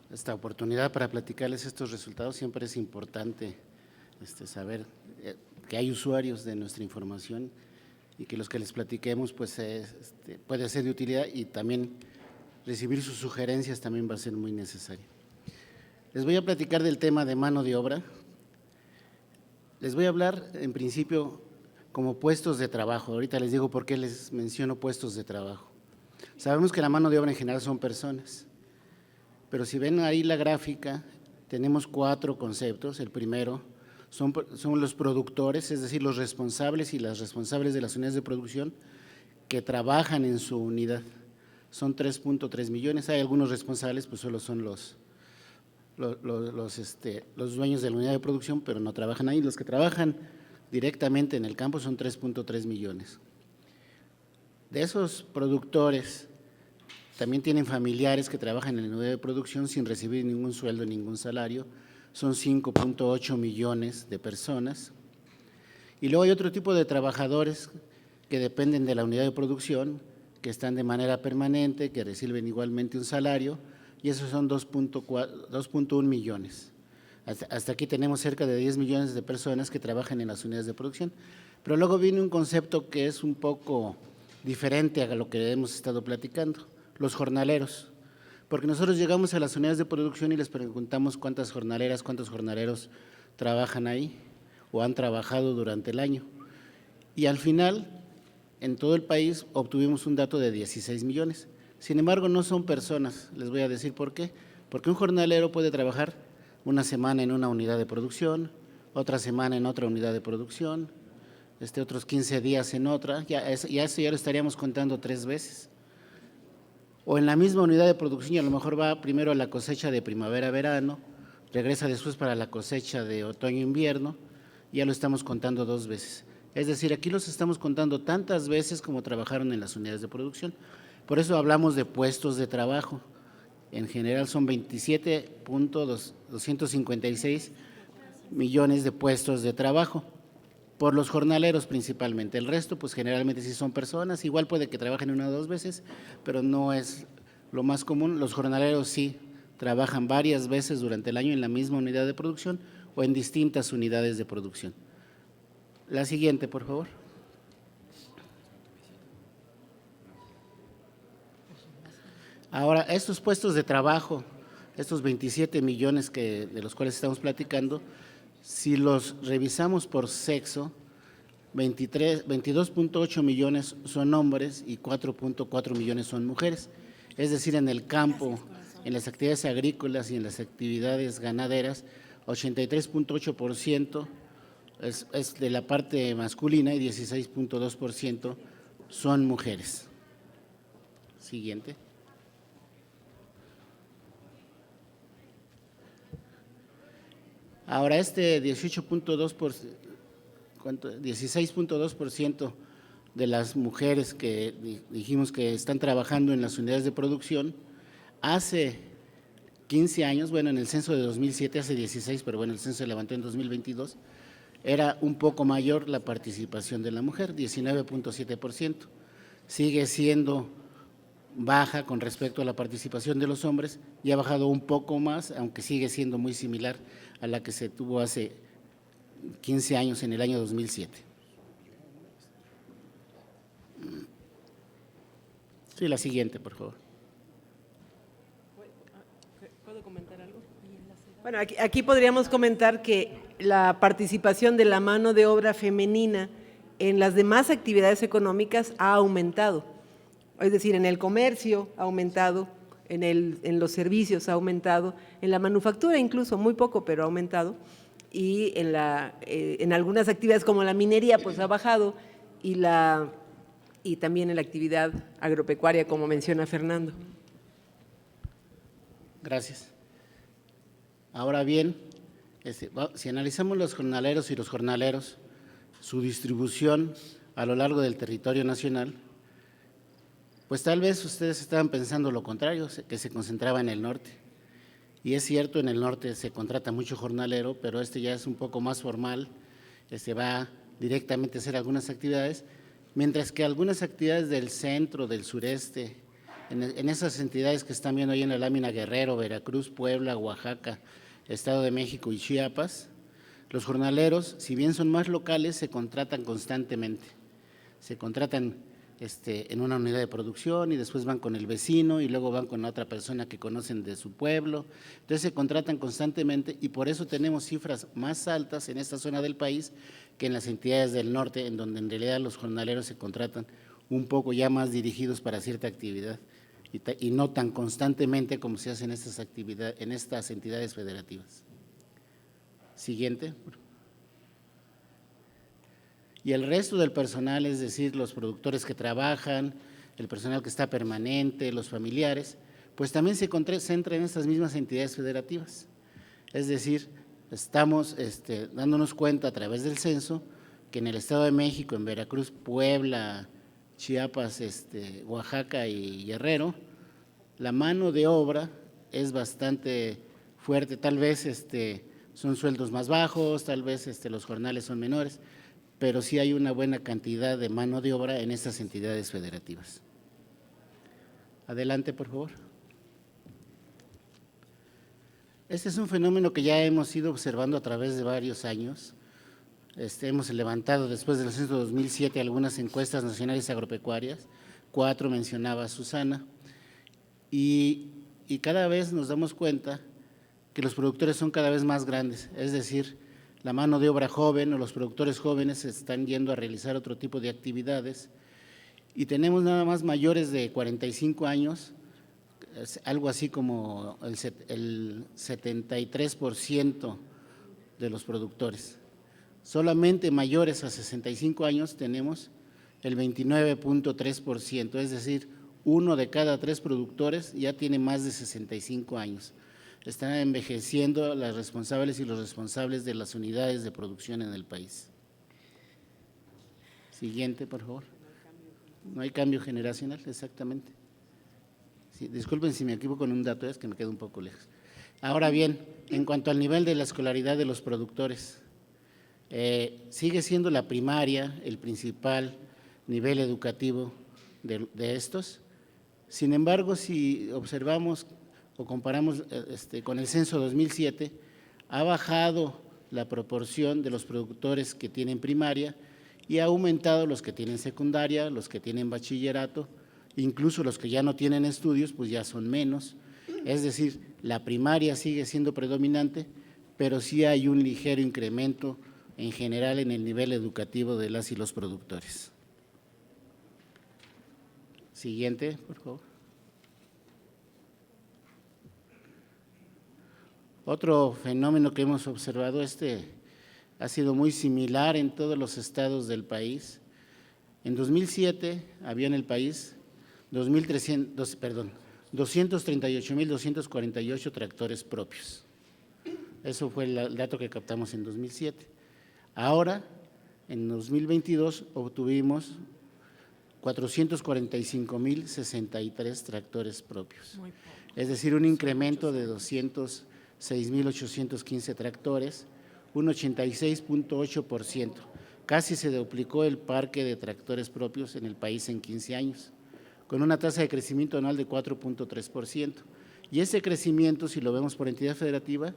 esta oportunidad para platicarles estos resultados. Siempre es importante saber que hay usuarios de nuestra información y que los que les platiquemos pues puede ser de utilidad, y también recibir sus sugerencias también va a ser muy necesario. Les voy a platicar del tema de mano de obra. Les voy a hablar en principio como puestos de trabajo. Ahorita les digo por qué les menciono puestos de trabajo. Sabemos que la mano de obra en general son personas, pero si ven ahí la gráfica, tenemos 4 conceptos. El primero son los productores, es decir, los responsables y las responsables de las unidades de producción que trabajan en su unidad. Son 3.3 millones. Hay algunos responsables, pues solo son los dueños de la unidad de producción, pero no trabajan ahí. Los que trabajan directamente en el campo son 3.3 millones. De esos productores, también tienen familiares que trabajan en la unidad de producción sin recibir ningún sueldo, ningún salario. Son 5.8 millones de personas. Y luego hay otro tipo de trabajadores que dependen de la unidad de producción, que están de manera permanente, que reciben igualmente un salario, y esos son 2.1 millones. Hasta aquí tenemos cerca de 10 millones de personas que trabajan en las unidades de producción. Pero luego viene un concepto que es un poco diferente a lo que hemos estado platicando, los jornaleros. Porque nosotros llegamos a las unidades de producción y les preguntamos cuántas jornaleras, cuántos jornaleros trabajan ahí o han trabajado durante el año. Y al final, en todo el país, obtuvimos un dato de 16 millones. Sin embargo, no son personas, les voy a decir por qué. Porque un jornalero puede trabajar una semana en una unidad de producción, otra semana en otra unidad de producción, otros 15 días en otra, ya lo estaríamos contando 3 veces. O en la misma unidad de producción, y a lo mejor va primero a la cosecha de primavera-verano, regresa después para la cosecha de otoño-invierno, ya lo estamos contando 2 veces. Es decir, aquí los estamos contando tantas veces como trabajaron en las unidades de producción. Por eso hablamos de puestos de trabajo. En general son 27.256 millones de puestos de trabajo, por los jornaleros principalmente. El resto, pues generalmente sí son personas, igual puede que trabajen 1 o 2 veces, pero no es lo más común. Los jornaleros sí trabajan varias veces durante el año en la misma unidad de producción o en distintas unidades de producción. La siguiente, por favor. Ahora, estos puestos de trabajo, estos 27 millones de los cuales estamos platicando, si los revisamos por sexo, 22.8 millones son hombres y 4.4 millones son mujeres. Es decir, en el campo, en las actividades agrícolas y en las actividades ganaderas, 83.8% es de la parte masculina y 16.2% son mujeres. Siguiente. Ahora, 16.2% de las mujeres que dijimos que están trabajando en las unidades de producción, hace 15 años, bueno, en el censo de 2007, hace 16, pero bueno, el censo se levantó en 2022, era un poco mayor la participación de la mujer, 19.7%. Sigue siendo baja con respecto a la participación de los hombres y ha bajado un poco más, aunque sigue siendo muy similar a la que se tuvo hace 15 años, en el año 2007. Sí, la siguiente, por favor. ¿Puedo comentar algo? Bueno, aquí podríamos comentar que la participación de la mano de obra femenina en las demás actividades económicas ha aumentado. Es decir, en el comercio ha aumentado, en los servicios ha aumentado, en la manufactura incluso, muy poco, pero ha aumentado, y en algunas actividades como la minería pues ha bajado, y también en la actividad agropecuaria, como menciona Fernando. Gracias. Ahora bien, si analizamos los jornaleros y los jornaleros, su distribución a lo largo del territorio nacional, pues tal vez ustedes estaban pensando lo contrario, que se concentraba en el norte. Y es cierto, en el norte se contrata mucho jornalero, pero este ya es un poco más formal, va directamente a hacer algunas actividades, mientras que algunas actividades del centro, del sureste, en esas entidades que están viendo ahí en la lámina Guerrero, Veracruz, Puebla, Oaxaca, Estado de México y Chiapas, los jornaleros, si bien son más locales, se contratan constantemente. Se contratan en una unidad de producción y después van con el vecino y luego van con otra persona que conocen de su pueblo. Entonces se contratan constantemente y por eso tenemos cifras más altas en esta zona del país que en las entidades del norte, en donde en realidad los jornaleros se contratan un poco ya más dirigidos para cierta actividad y no tan constantemente como se hace en estas entidades federativas. Siguiente. Y el resto del personal, es decir, los productores que trabajan, el personal que está permanente, los familiares, pues también se concentra en estas mismas entidades federativas. Es decir, estamos dándonos cuenta a través del censo que en el Estado de México, en Veracruz, Puebla, Chiapas, Oaxaca y Guerrero, la mano de obra es bastante fuerte, tal vez son sueldos más bajos, tal vez los jornales son menores, pero sí hay una buena cantidad de mano de obra en estas entidades federativas. Adelante, por favor. Este es un fenómeno que ya hemos ido observando a través de varios años. Hemos levantado después del censo de 2007 algunas encuestas nacionales agropecuarias, 4 mencionaba Susana, y cada vez nos damos cuenta que los productores son cada vez más grandes, es decir, la mano de obra joven o los productores jóvenes se están yendo a realizar otro tipo de actividades y tenemos nada más mayores de 45 años, algo así como el 73% de los productores. Solamente mayores a 65 años tenemos el 29.3%, es decir, 1 de cada 3 productores ya tiene más de 65 años. Están envejeciendo las responsables y los responsables de las unidades de producción en el país. Siguiente, por favor. No hay cambio generacional, exactamente. Sí, disculpen si me equivoco con un dato, es que me quedo un poco lejos. Ahora bien, en cuanto al nivel de la escolaridad de los productores, sigue siendo la primaria el principal nivel educativo de estos. Sin embargo, si observamos o comparamos con el censo 2007, ha bajado la proporción de los productores que tienen primaria y ha aumentado los que tienen secundaria, los que tienen bachillerato, incluso los que ya no tienen estudios, pues ya son menos. Es decir, la primaria sigue siendo predominante, pero sí hay un ligero incremento en general en el nivel educativo de las y los productores. Siguiente, por favor. Otro fenómeno que hemos observado, ha sido muy similar en todos los estados del país. En 2007 había en el país 238.248 tractores propios. Eso fue el dato que captamos en 2007. Ahora, en 2022, obtuvimos 445.063 tractores propios. Es decir, un incremento de 206.815 tractores, un 86.8%. Casi se duplicó el parque de tractores propios en el país en 15 años, con una tasa de crecimiento anual de 4.3%. Y ese crecimiento, si lo vemos por entidad federativa,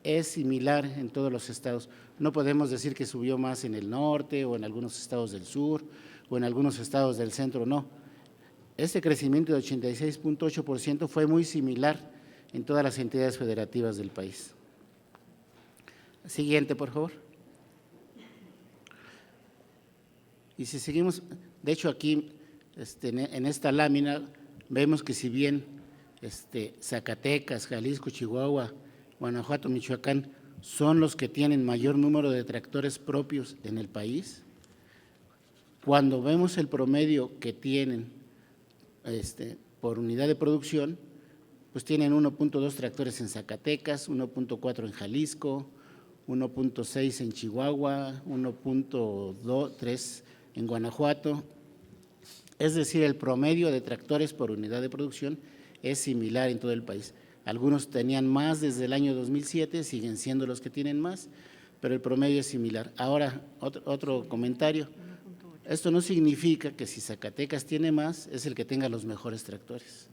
es similar en todos los estados. No podemos decir que subió más en el norte o en algunos estados del sur o en algunos estados del centro, no. Este crecimiento de 86.8% fue muy similar en todas las entidades federativas del país. Siguiente, por favor. Y si seguimos, de hecho aquí en esta lámina vemos que si bien Zacatecas, Jalisco, Chihuahua, Guanajuato, Michoacán son los que tienen mayor número de tractores propios en el país, cuando vemos el promedio que tienen por unidad de producción, pues tienen 1.2 tractores en Zacatecas, 1.4 en Jalisco, 1.6 en Chihuahua, 1.3 en Guanajuato. Es decir, el promedio de tractores por unidad de producción es similar en todo el país. Algunos tenían más desde el año 2007, siguen siendo los que tienen más, pero el promedio es similar. Ahora, otro comentario. Esto no significa que si Zacatecas tiene más, es el que tenga los mejores tractores.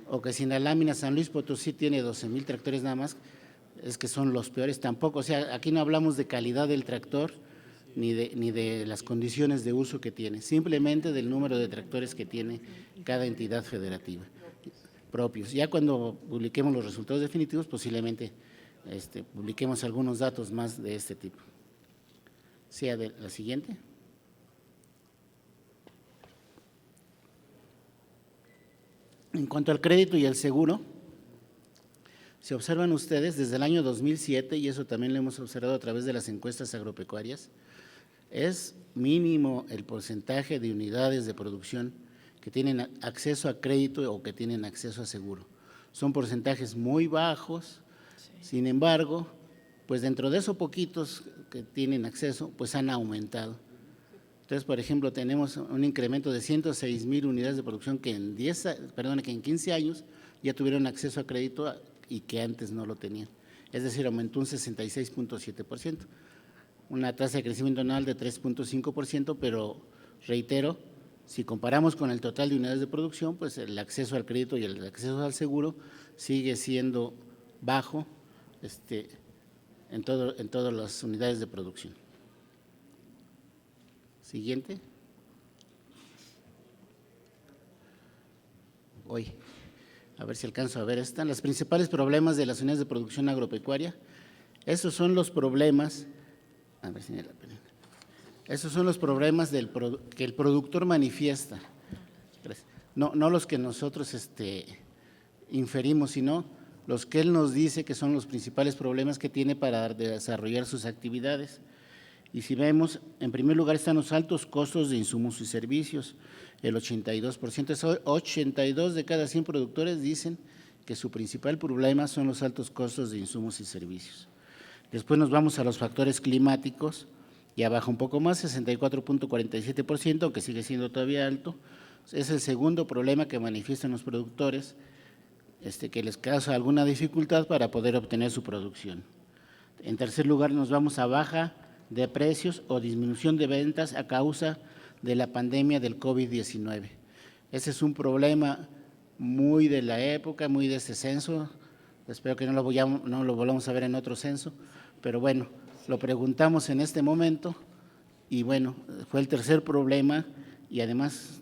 O que si en la lámina San Luis Potosí tiene 12,000 tractores nada más, es que son los peores. Tampoco, o sea, aquí no hablamos de calidad del tractor, ni de las condiciones de uso que tiene, simplemente del número de tractores que tiene cada entidad federativa propios. Ya cuando publiquemos los resultados definitivos, posiblemente publiquemos algunos datos más de este tipo. Sea de la siguiente. En cuanto al crédito y el seguro, si observan ustedes, desde el año 2007, y eso también lo hemos observado a través de las encuestas agropecuarias, es mínimo el porcentaje de unidades de producción que tienen acceso a crédito o que tienen acceso a seguro. Son porcentajes muy bajos, sin embargo, pues dentro de esos poquitos que tienen acceso, pues han aumentado. Entonces, por ejemplo, tenemos un incremento de 106,000 unidades de producción que en 15 años ya tuvieron acceso a crédito y que antes no lo tenían. Es decir, aumentó un 66.7%. Una tasa de crecimiento anual de 3.5%, pero reitero, si comparamos con el total de unidades de producción, pues el acceso al crédito y el acceso al seguro sigue siendo bajo en todas las unidades de producción. Siguiente. A ver si alcanzo a ver, están los principales problemas de las unidades de producción agropecuaria. Esos son los problemas. A ver si me la pena. Esos son los problemas que el productor manifiesta. No los que nosotros inferimos, sino los que él nos dice que son los principales problemas que tiene para desarrollar sus actividades. Y si vemos, en primer lugar están los altos costos de insumos y servicios, el 82%, 82 de cada 100 productores dicen que su principal problema son los altos costos de insumos y servicios. Después nos vamos a los factores climáticos, ya baja un poco más, 64.47%, que sigue siendo todavía alto. Es el segundo problema que manifiestan los productores, que les causa alguna dificultad para poder obtener su producción. En tercer lugar, nos vamos a baja de precios o disminución de ventas a causa de la pandemia del COVID-19. Ese es un problema muy de la época, muy de este censo. Espero que no lo volvamos a ver en otro censo, pero bueno, lo preguntamos en este momento y bueno, fue el tercer problema y además,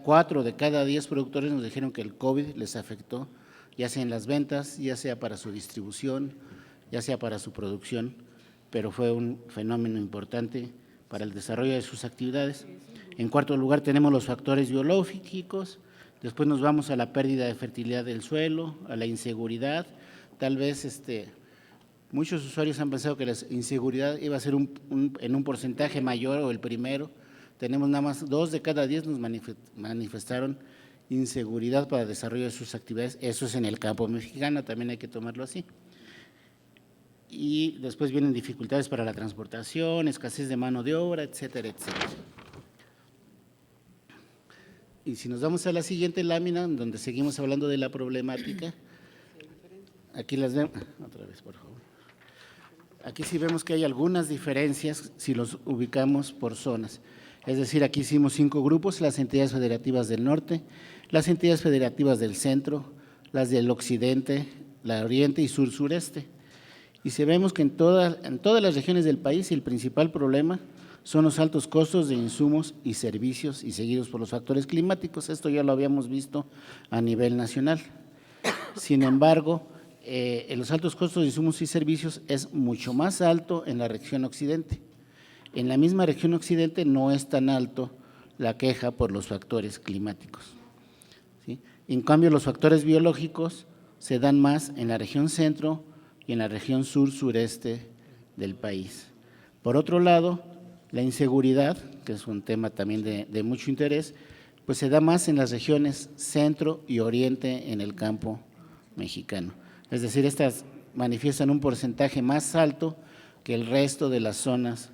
4 de cada 10 productores nos dijeron que el COVID les afectó, ya sea en las ventas, ya sea para su distribución, ya sea para su producción, pero fue un fenómeno importante para el desarrollo de sus actividades. En cuarto lugar tenemos los factores biológicos, después nos vamos a la pérdida de fertilidad del suelo, a la inseguridad. Tal vez muchos usuarios han pensado que la inseguridad iba a ser en un porcentaje mayor o el primero. Tenemos nada más 2 de cada 10 nos manifestaron inseguridad para el desarrollo de sus actividades. Eso es en el campo mexicano, también hay que tomarlo así. Y después vienen dificultades para la transportación, escasez de mano de obra, etcétera, etcétera. Y si nos vamos a la siguiente lámina, donde seguimos hablando de la problemática, aquí las vemos, otra vez por favor. Aquí sí vemos que hay algunas diferencias si los ubicamos por zonas. Es decir, aquí hicimos 5 grupos, las entidades federativas del norte, las entidades federativas del centro, las del occidente, la oriente y sur-sureste. Y si vemos que en todas las regiones del país el principal problema son los altos costos de insumos y servicios y seguidos por los factores climáticos. Esto ya lo habíamos visto a nivel nacional. Sin embargo, en los altos costos de insumos y servicios es mucho más alto en la región occidente. En la misma región occidente no es tan alto la queja por los factores climáticos, ¿sí? En cambio, los factores biológicos se dan más en la región centro y en la región sur-sureste del país. Por otro lado, la inseguridad, que es un tema también de mucho interés, pues se da más en las regiones centro y oriente en el campo mexicano. Es decir, estas manifiestan un porcentaje más alto que el resto de las zonas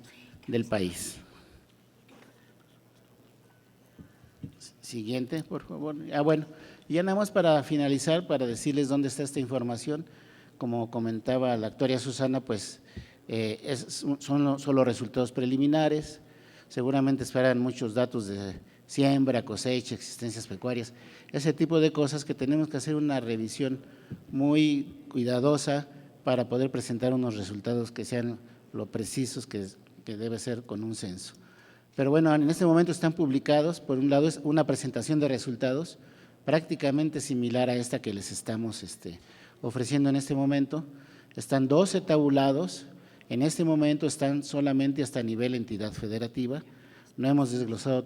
del país. Siguiente, por favor. Bueno, ya nada más para finalizar, para decirles dónde está esta información. Como comentaba la actuaria Susana, pues son solo resultados preliminares. Seguramente esperan muchos datos de siembra, cosecha, existencias pecuarias, ese tipo de cosas que tenemos que hacer una revisión muy cuidadosa para poder presentar unos resultados que sean lo precisos que debe ser con un censo. Pero bueno, en este momento están publicados. Por un lado es una presentación de resultados prácticamente similar a esta que les estamos ofreciendo en este momento. Están 12 tabulados, en este momento están solamente hasta nivel entidad federativa, no hemos desglosado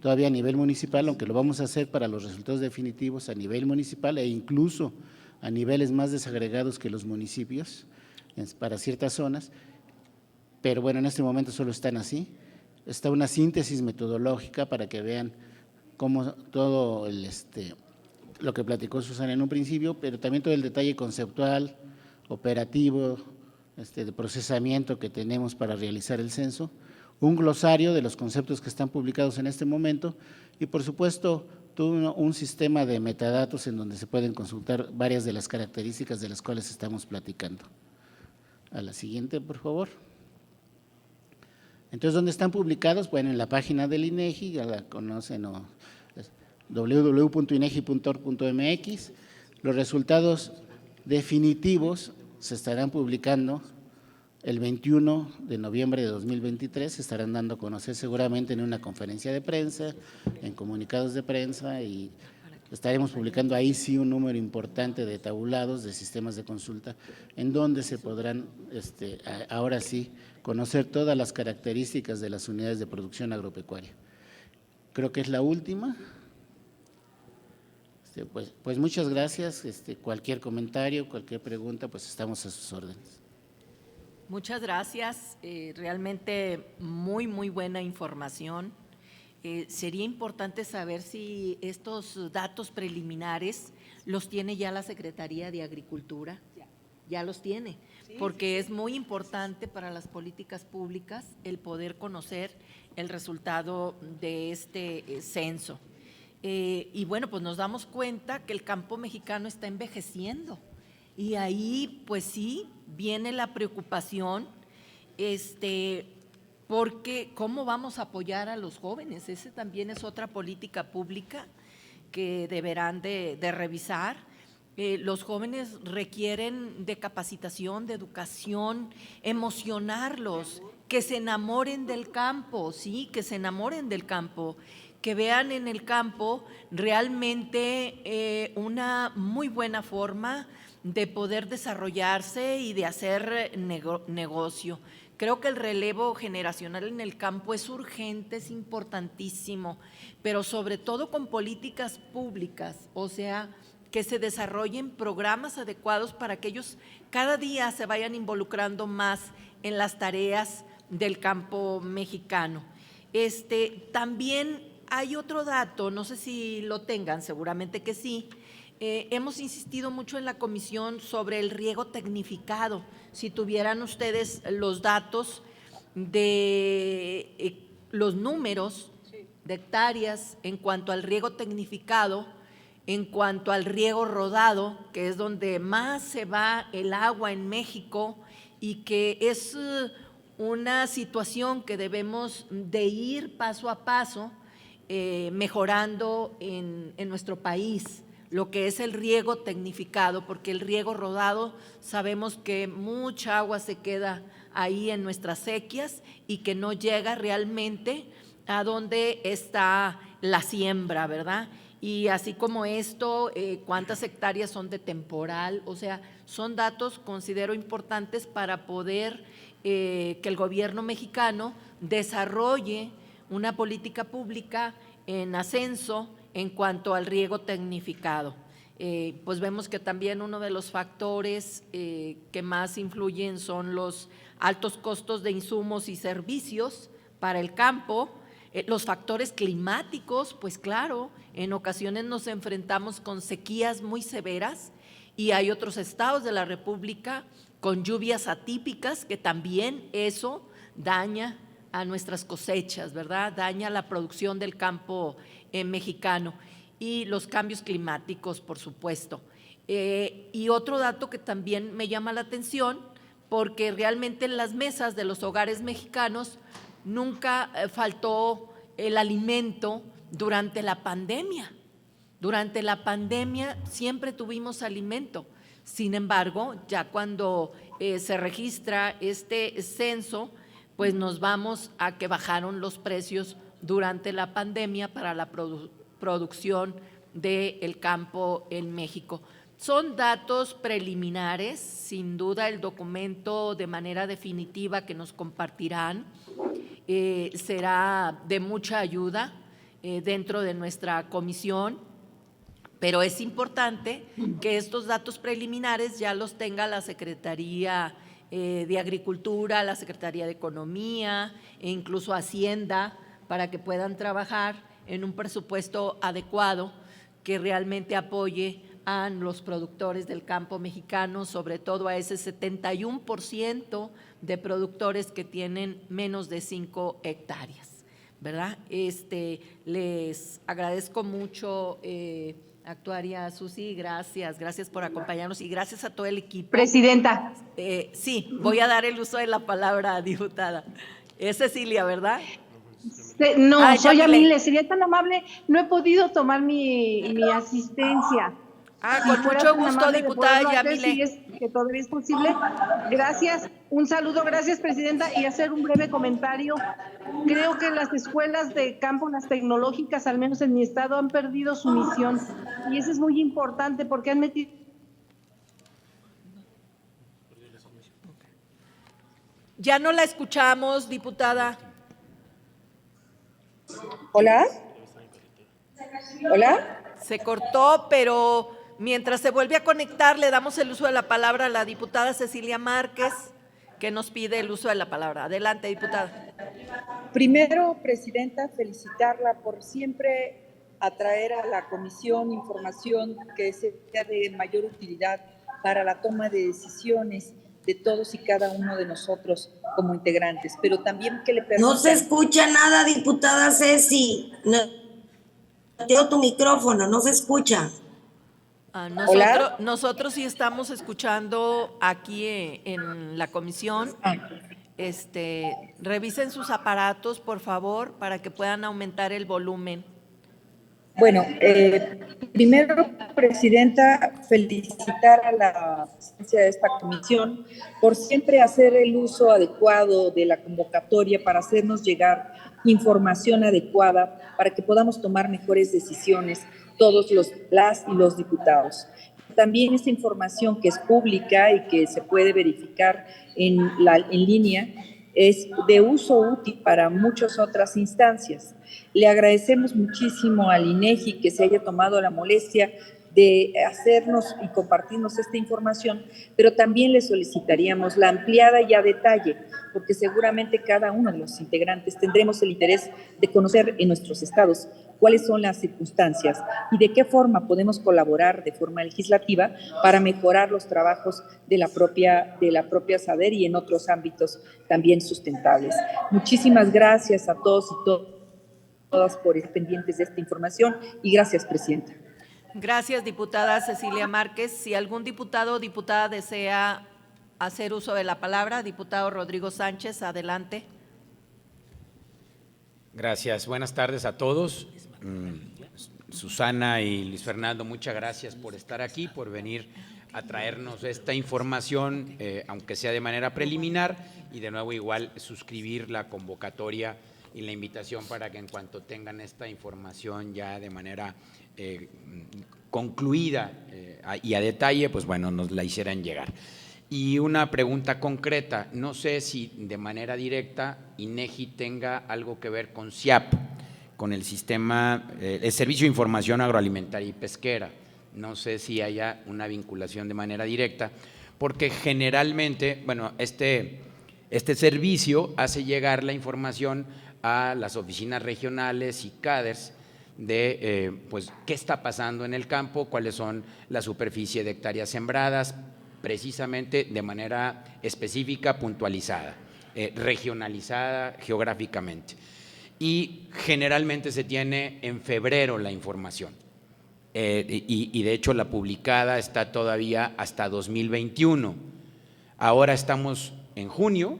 todavía a nivel municipal, aunque lo vamos a hacer para los resultados definitivos a nivel municipal e incluso a niveles más desagregados que los municipios para ciertas zonas, pero bueno, en este momento solo están así. Está una síntesis metodológica para que vean cómo todo lo que platicó Susana en un principio, pero también todo el detalle conceptual, operativo, de procesamiento que tenemos para realizar el censo, un glosario de los conceptos que están publicados en este momento y, por supuesto, todo un sistema de metadatos en donde se pueden consultar varias de las características de las cuales estamos platicando. A la siguiente, por favor. Entonces, ¿dónde están publicados? Bueno, en la página del INEGI, ya la conocen, www.inegi.org.mx. Los resultados definitivos se estarán publicando el 21 de noviembre de 2023, se estarán dando a conocer seguramente en una conferencia de prensa, en comunicados de prensa, y estaremos publicando ahí sí un número importante de tabulados, de sistemas de consulta, en donde se podrán ahora sí conocer todas las características de las unidades de producción agropecuaria. Creo que es la última. Pues muchas gracias. Cualquier comentario, cualquier pregunta, pues estamos a sus órdenes. Muchas gracias. Realmente muy buena información. Sería importante saber si estos datos preliminares los tiene ya la Secretaría de Agricultura. Ya los tiene, porque es muy importante para las políticas públicas el poder conocer el resultado de este censo. Y bueno, pues nos damos cuenta que el campo mexicano está envejeciendo y ahí pues sí viene la preocupación, porque ¿cómo vamos a apoyar a los jóvenes? Ese también es otra política pública que deberán de revisar. Los jóvenes requieren de capacitación, de educación, emocionarlos, que se enamoren del campo, sí, que se enamoren del campo, que vean en el campo realmente una muy buena forma de poder desarrollarse y de hacer negocio. Creo que el relevo generacional en el campo es urgente, es importantísimo, pero sobre todo con políticas públicas, o sea, que se desarrollen programas adecuados para que ellos cada día se vayan involucrando más en las tareas del campo mexicano. También hay otro dato, no sé si lo tengan, seguramente que sí. Hemos insistido mucho en la comisión sobre el riego tecnificado. Si tuvieran ustedes los datos de los números de hectáreas en cuanto al riego tecnificado, en cuanto al riego rodado, que es donde más se va el agua en México y que es una situación que debemos de ir paso a paso mejorando en nuestro país, lo que es el riego tecnificado, porque el riego rodado sabemos que mucha agua se queda ahí en nuestras sequías y que no llega realmente a donde está la siembra, ¿verdad? Y así como esto, cuántas hectáreas son de temporal, o sea, son datos, considero, importantes para poder que el gobierno mexicano desarrolle una política pública en ascenso en cuanto al riego tecnificado. Pues vemos que también uno de los factores que más influyen son los altos costos de insumos y servicios para el campo, los factores climáticos, pues claro, en ocasiones nos enfrentamos con sequías muy severas y hay otros estados de la República con lluvias atípicas que también eso daña a nuestras cosechas, ¿verdad? Daña la producción del campo mexicano y los cambios climáticos, por supuesto. Y otro dato que también me llama la atención, porque realmente en las mesas de los hogares mexicanos nunca faltó el alimento durante la pandemia. Durante la pandemia siempre tuvimos alimento. Sin embargo, ya cuando se registra este censo, pues nos vamos a que bajaron los precios durante la pandemia para la producción del campo en México. Son datos preliminares, sin duda el documento de manera definitiva que nos compartirán será de mucha ayuda dentro de nuestra comisión, pero es importante que estos datos preliminares ya los tenga la Secretaría de Agricultura, la Secretaría de Economía e incluso Hacienda, para que puedan trabajar en un presupuesto adecuado que realmente apoye a los productores del campo mexicano, sobre todo a ese 71% de productores que tienen menos de 5 hectáreas, ¿verdad? Les agradezco mucho, Actuaria Susi, gracias por acompañarnos y gracias a todo el equipo. Presidenta. Sí, voy a dar el uso de la palabra, diputada. Es Cecilia, ¿verdad? No, soy Yamile. Yamile, sería tan amable, no he podido tomar mi asistencia. Con mucho gusto, diputada Yamile. Si es que todavía es posible. Gracias, un saludo, gracias, presidenta, y hacer un breve comentario. Creo que las escuelas de campo, las tecnológicas, al menos en mi estado, han perdido su misión, y eso es muy importante porque han metido… Ya no la escuchamos, diputada. ¿Hola? ¿Hola? Se cortó, pero mientras se vuelve a conectar, le damos el uso de la palabra a la diputada Cecilia Márquez, que nos pide el uso de la palabra. Adelante, diputada. Primero, presidenta, felicitarla por siempre atraer a la comisión información que sea de mayor utilidad para la toma de decisiones de todos y cada uno de nosotros como integrantes, pero también que le permitan… No se escucha nada, diputada Ceci. No, tengo tu micrófono, no se escucha. Nosotros sí estamos escuchando aquí en la comisión. Revisen sus aparatos, por favor, para que puedan aumentar el volumen. Bueno, primero, presidenta, felicitar a la presidencia de esta comisión por siempre hacer el uso adecuado de la convocatoria para hacernos llegar información adecuada para que podamos tomar mejores decisiones todos las y los diputados. También esta información que es pública y que se puede verificar en línea es de uso útil para muchas otras instancias. Le agradecemos muchísimo al INEGI que se haya tomado la molestia de hacernos y compartirnos esta información, pero también le solicitaríamos la ampliada y a detalle, porque seguramente cada uno de los integrantes tendremos el interés de conocer en nuestros estados cuáles son las circunstancias y de qué forma podemos colaborar de forma legislativa para mejorar los trabajos de la propia SADER y en otros ámbitos también sustentables. Muchísimas gracias a todos y todas por estar pendientes de esta información y gracias, presidenta. Gracias, diputada Cecilia Márquez. Si algún diputado o diputada desea hacer uso de la palabra, diputado Rodrigo Sánchez, adelante. Gracias. Buenas tardes a todos. Susana y Luis Fernando, muchas gracias por estar aquí, por venir a traernos esta información, aunque sea de manera preliminar, y de nuevo igual suscribir la convocatoria y la invitación para que en cuanto tengan esta información ya de manera concluida y a detalle, pues bueno, nos la hicieran llegar. Y una pregunta concreta, no sé si de manera directa INEGI tenga algo que ver con SIAP, con el sistema, el Servicio de Información Agroalimentaria y Pesquera. No sé si haya una vinculación de manera directa, porque generalmente, bueno, este servicio hace llegar la información a las oficinas regionales y CADERS de pues, qué está pasando en el campo, cuáles son la superficie de hectáreas sembradas, precisamente de manera específica, puntualizada, regionalizada geográficamente. Y generalmente se tiene en febrero la información. Y de hecho la publicada está todavía hasta 2021. Ahora estamos en junio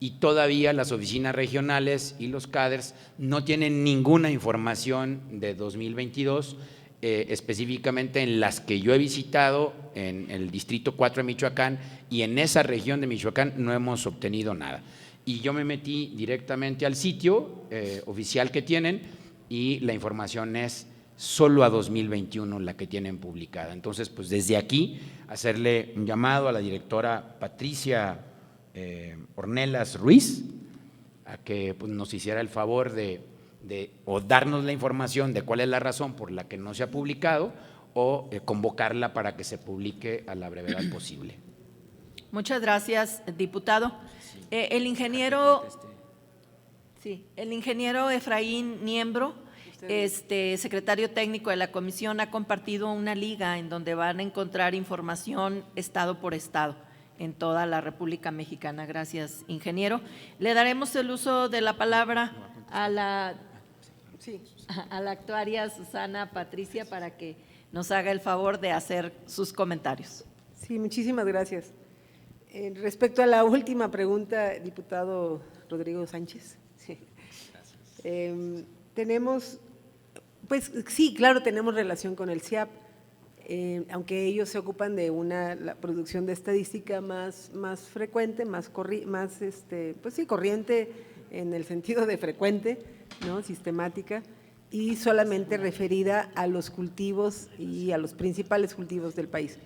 y todavía las oficinas regionales y los CADERS no tienen ninguna información de 2022, específicamente en las que yo he visitado en el Distrito 4 de Michoacán, y en esa región de Michoacán no hemos obtenido nada. Y yo me metí directamente al sitio oficial que tienen y la información es solo a 2021 la que tienen publicada. Entonces, pues desde aquí hacerle un llamado a la directora Patricia Ornelas Ruiz a que pues, nos hiciera el favor de o darnos la información de cuál es la razón por la que no se ha publicado o convocarla para que se publique a la brevedad posible. Muchas gracias, diputado. El ingeniero Efraín Niembro, secretario técnico de la comisión, ha compartido una liga en donde van a encontrar información estado por estado en toda la República Mexicana. Gracias, ingeniero. Le daremos el uso de la palabra a la actuaria Susana Patricia para que nos haga el favor de hacer sus comentarios. Sí, muchísimas gracias. Respecto a la última pregunta, diputado Rodrigo Sánchez, tenemos, pues sí, claro, tenemos relación con el SIAP, aunque ellos se ocupan de la producción de estadística más frecuente, pues sí, corriente en el sentido de frecuente, ¿no? Sistemática, y solamente referida a los cultivos y a los principales cultivos del país.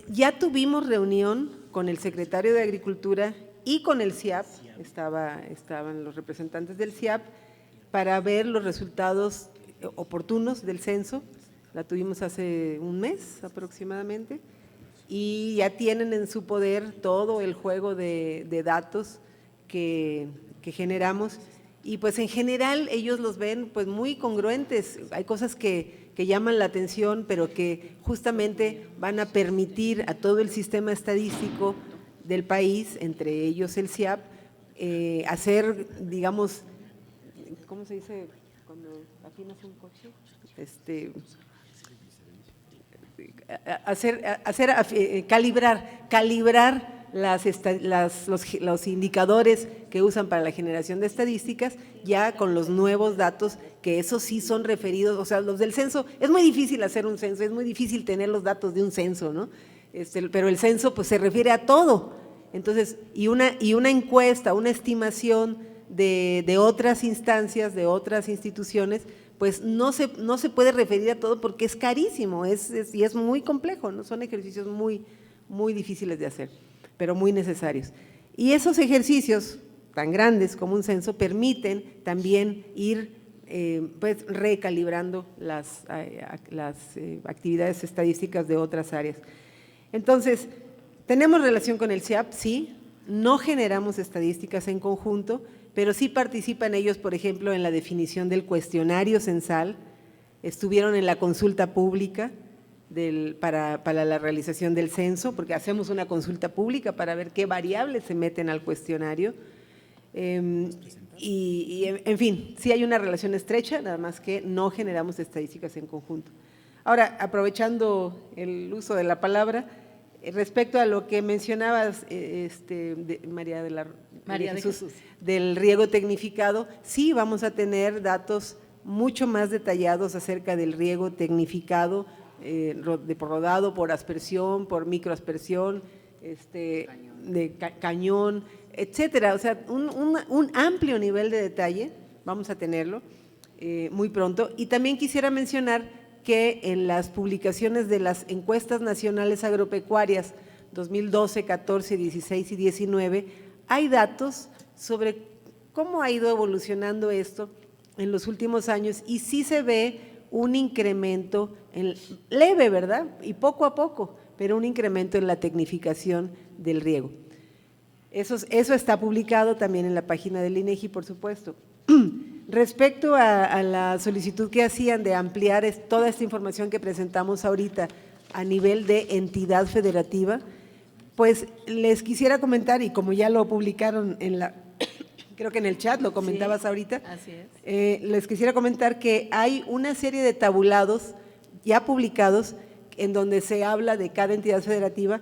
Ya tuvimos reunión con el secretario de Agricultura y con el SIAP, estaban los representantes del SIAP, para ver los resultados oportunos del censo. La tuvimos hace un mes aproximadamente y ya tienen en su poder todo el juego de datos que generamos, y pues en general ellos los ven pues muy congruentes. Hay cosas que llaman la atención, pero que justamente van a permitir a todo el sistema estadístico del país, entre ellos el SIAP, hacer, digamos, ¿cómo se dice cuando afinas un coche? Calibrar los indicadores que usan para la generación de estadísticas, ya con los nuevos datos, que esos sí son referidos, o sea, los del censo. Es muy difícil hacer un censo, es muy difícil tener los datos de un censo, ¿no? Pero el censo pues se refiere a todo. Entonces, y una encuesta, una estimación de otras instancias, de otras instituciones, pues no se puede referir a todo porque es carísimo, y es muy complejo, ¿no? Son ejercicios muy, muy difíciles de hacer, pero muy necesarios. Y esos ejercicios tan grandes como un censo permiten también ir pues recalibrando las actividades estadísticas de otras áreas. Entonces, tenemos relación con el SIAP, sí, no generamos estadísticas en conjunto, pero sí participan ellos, por ejemplo, en la definición del cuestionario censal, estuvieron en la consulta pública para la realización del censo, porque hacemos una consulta pública para ver qué variables se meten al cuestionario, y en fin, sí hay una relación estrecha, nada más que no generamos estadísticas en conjunto. Ahora, aprovechando el uso de la palabra, respecto a lo que mencionabas, María de Jesús, del riego tecnificado, sí vamos a tener datos mucho más detallados acerca del riego tecnificado por rodado, por aspersión, por microaspersión, de cañón, etcétera. O sea, un amplio nivel de detalle, vamos a tenerlo muy pronto. Y también quisiera mencionar que en las publicaciones de las encuestas nacionales agropecuarias 2012, 14, 16 y 19, hay datos sobre cómo ha ido evolucionando esto en los últimos años y sí se ve un incremento leve, ¿verdad? Y poco a poco, pero un incremento en la tecnificación del riego. Eso está publicado también en la página del INEGI, por supuesto. Respecto a la solicitud que hacían de ampliar toda esta información que presentamos ahorita a nivel de entidad federativa, pues les quisiera comentar, y como ya lo publicaron creo que en el chat lo comentabas ahorita, así es. Les quisiera comentar que hay una serie de tabulados ya publicados en donde se habla de cada entidad federativa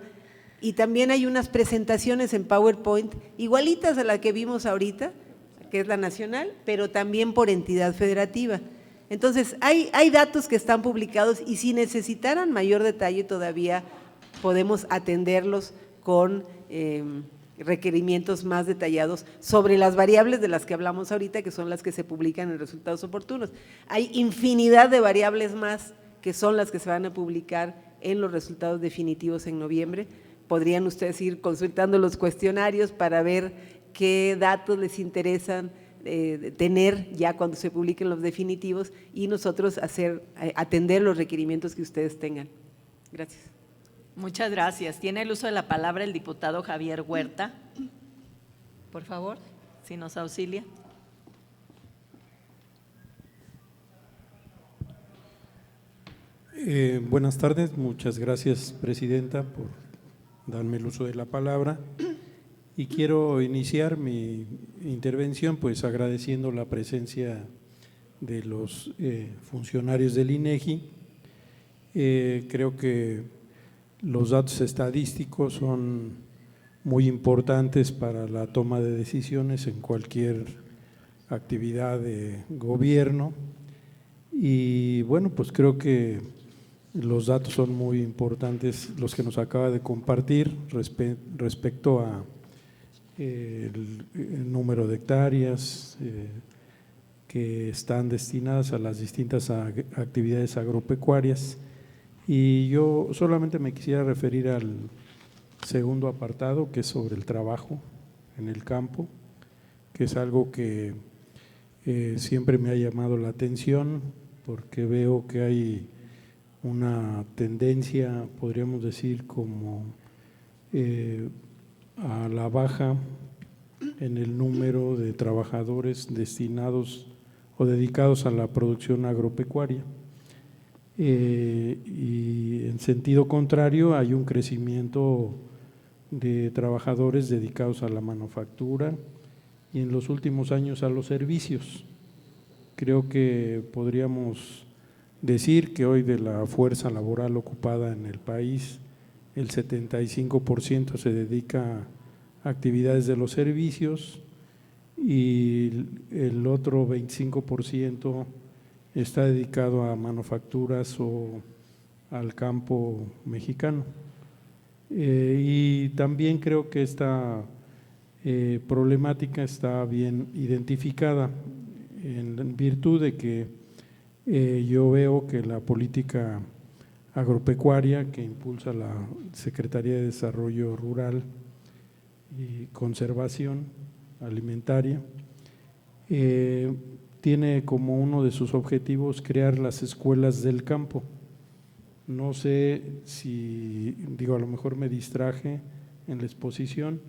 y también hay unas presentaciones en PowerPoint igualitas a la que vimos ahorita, que es la nacional, pero también por entidad federativa. Entonces, hay datos que están publicados y si necesitaran mayor detalle todavía podemos atenderlos con requerimientos más detallados sobre las variables de las que hablamos ahorita, que son las que se publican en resultados oportunos. Hay infinidad de variables más que son las que se van a publicar en los resultados definitivos en noviembre. Podrían ustedes ir consultando los cuestionarios para ver qué datos les interesan tener ya cuando se publiquen los definitivos y nosotros atender los requerimientos que ustedes tengan. Gracias. Muchas gracias. Tiene el uso de la palabra el diputado Javier Huerta. Por favor, si nos auxilia. Buenas tardes, muchas gracias, presidenta, por darme el uso de la palabra. Y quiero iniciar mi intervención pues agradeciendo la presencia de los funcionarios del INEGI. Creo que los datos estadísticos son muy importantes para la toma de decisiones en cualquier actividad de gobierno y bueno, pues creo que los datos son muy importantes los que nos acaba de compartir respecto a el número de hectáreas que están destinadas a las distintas actividades agropecuarias. Y yo solamente me quisiera referir al segundo apartado, que es sobre el trabajo en el campo, que es algo que siempre me ha llamado la atención, porque veo que hay una tendencia, podríamos decir, como a la baja en el número de trabajadores destinados o dedicados a la producción agropecuaria. Y en sentido contrario hay un crecimiento de trabajadores dedicados a la manufactura y en los últimos años a los servicios. Creo que podríamos decir que hoy de la fuerza laboral ocupada en el país, el 75% se dedica a actividades de los servicios y el otro 25% está dedicado a manufacturas o al campo mexicano. Y también creo que esta problemática está bien identificada en virtud de que yo veo que la política agropecuaria que impulsa la Secretaría de Desarrollo Rural y Conservación Alimentaria tiene como uno de sus objetivos crear las escuelas del campo. No sé si, a lo mejor me distraje en la exposición,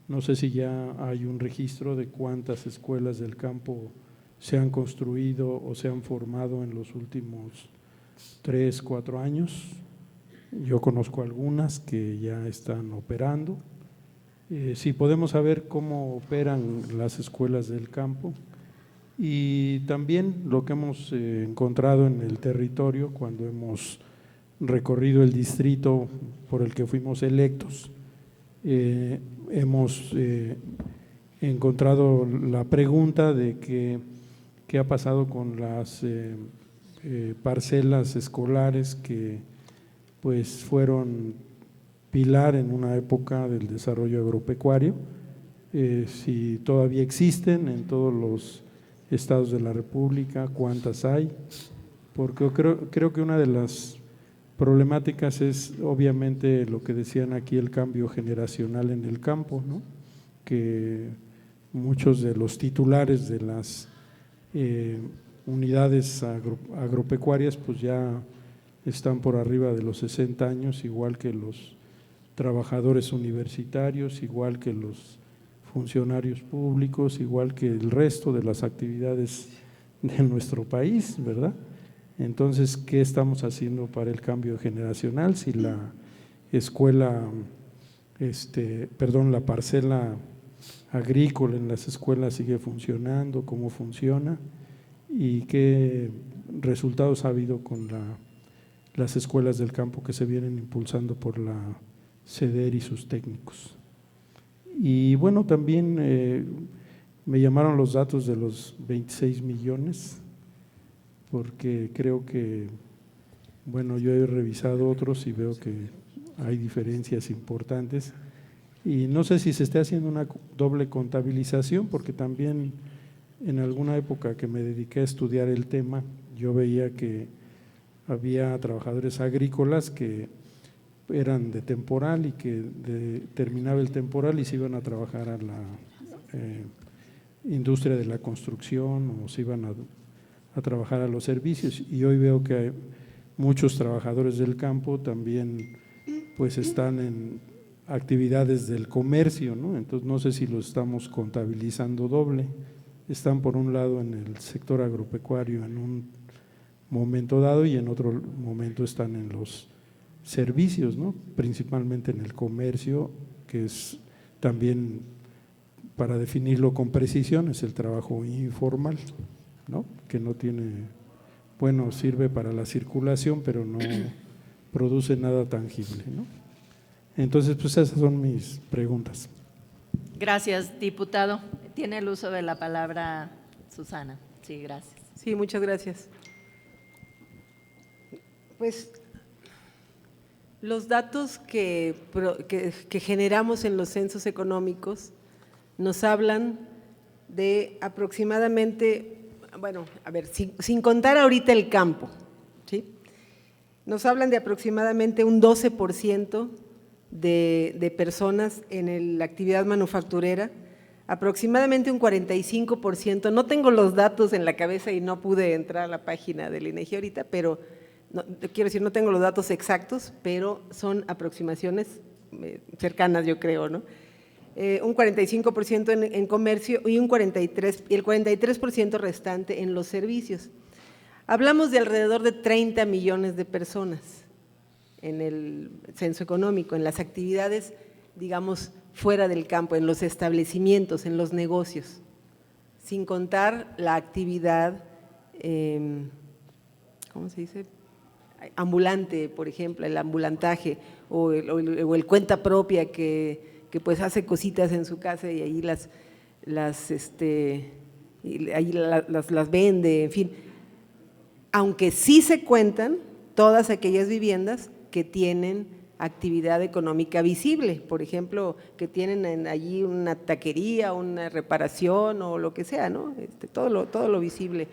no sé si ya hay un registro de cuántas escuelas del campo se han construido o se han formado en los últimos 3, 4 años. Yo conozco algunas que ya están operando. Si podemos saber cómo operan las escuelas del campo y también lo que hemos encontrado en el territorio cuando hemos recorrido el distrito por el que fuimos electos. Hemos encontrado la pregunta de qué ha pasado con las parcelas escolares que pues fueron pilar en una época del desarrollo agropecuario, si todavía existen en todos los estados de la República, cuántas hay, porque creo que una de las problemáticas es obviamente lo que decían aquí, el cambio generacional en el campo, ¿no? Que muchos de los titulares de las unidades agropecuarias pues ya están por arriba de los 60 años, igual que los trabajadores universitarios, igual que los funcionarios públicos, igual que el resto de las actividades de nuestro país, ¿verdad? Entonces, ¿qué estamos haciendo para el cambio generacional? Si la escuela, la parcela agrícola en las escuelas sigue funcionando, cómo funciona y qué resultados ha habido con las escuelas del campo que se vienen impulsando por la CEDER y sus técnicos. Y bueno, también me llamaron los datos de los 26 millones, porque creo que, bueno, yo he revisado otros y veo que hay diferencias importantes y no sé si se esté haciendo una doble contabilización, porque también en alguna época que me dediqué a estudiar el tema, yo veía que había trabajadores agrícolas que eran de temporal y que terminaba el temporal y se iban a trabajar a la industria de la construcción o se iban a trabajar a los servicios, y hoy veo que muchos trabajadores del campo también pues están en actividades del comercio, ¿no? Entonces no sé si lo estamos contabilizando doble, están por un lado en el sector agropecuario en un momento dado y en otro momento están en los servicios, ¿no? Principalmente en el comercio, que es también, para definirlo con precisión, es el trabajo informal, ¿no? Que no tiene, bueno, sirve para la circulación, pero no produce nada tangible, ¿no? Entonces, pues esas son mis preguntas. Gracias, diputado. Tiene el uso de la palabra Susana. Sí, gracias. Sí, muchas gracias. Pues los datos que generamos en los censos económicos nos hablan de aproximadamente, bueno, a ver, sin contar ahorita el campo, ¿sí? Nos hablan de aproximadamente un 12% de personas en la actividad manufacturera, aproximadamente un 45%, no tengo los datos en la cabeza y no pude entrar a la página del INEGI ahorita, pero no, quiero decir, no tengo los datos exactos, pero son aproximaciones cercanas, yo creo, ¿no? Un 45% en comercio y el 43% restante en los servicios. Hablamos de alrededor de 30 millones de personas en el censo económico, en las actividades, digamos, fuera del campo, en los establecimientos, en los negocios, sin contar la actividad, ¿cómo se dice?, ambulante, por ejemplo, el ambulantaje o el cuenta propia que pues hace cositas en su casa y ahí las vende, en fin. Aunque sí se cuentan todas aquellas viviendas que tienen actividad económica visible, por ejemplo, que tienen allí una taquería, una reparación o lo que sea, ¿no? Todo lo visible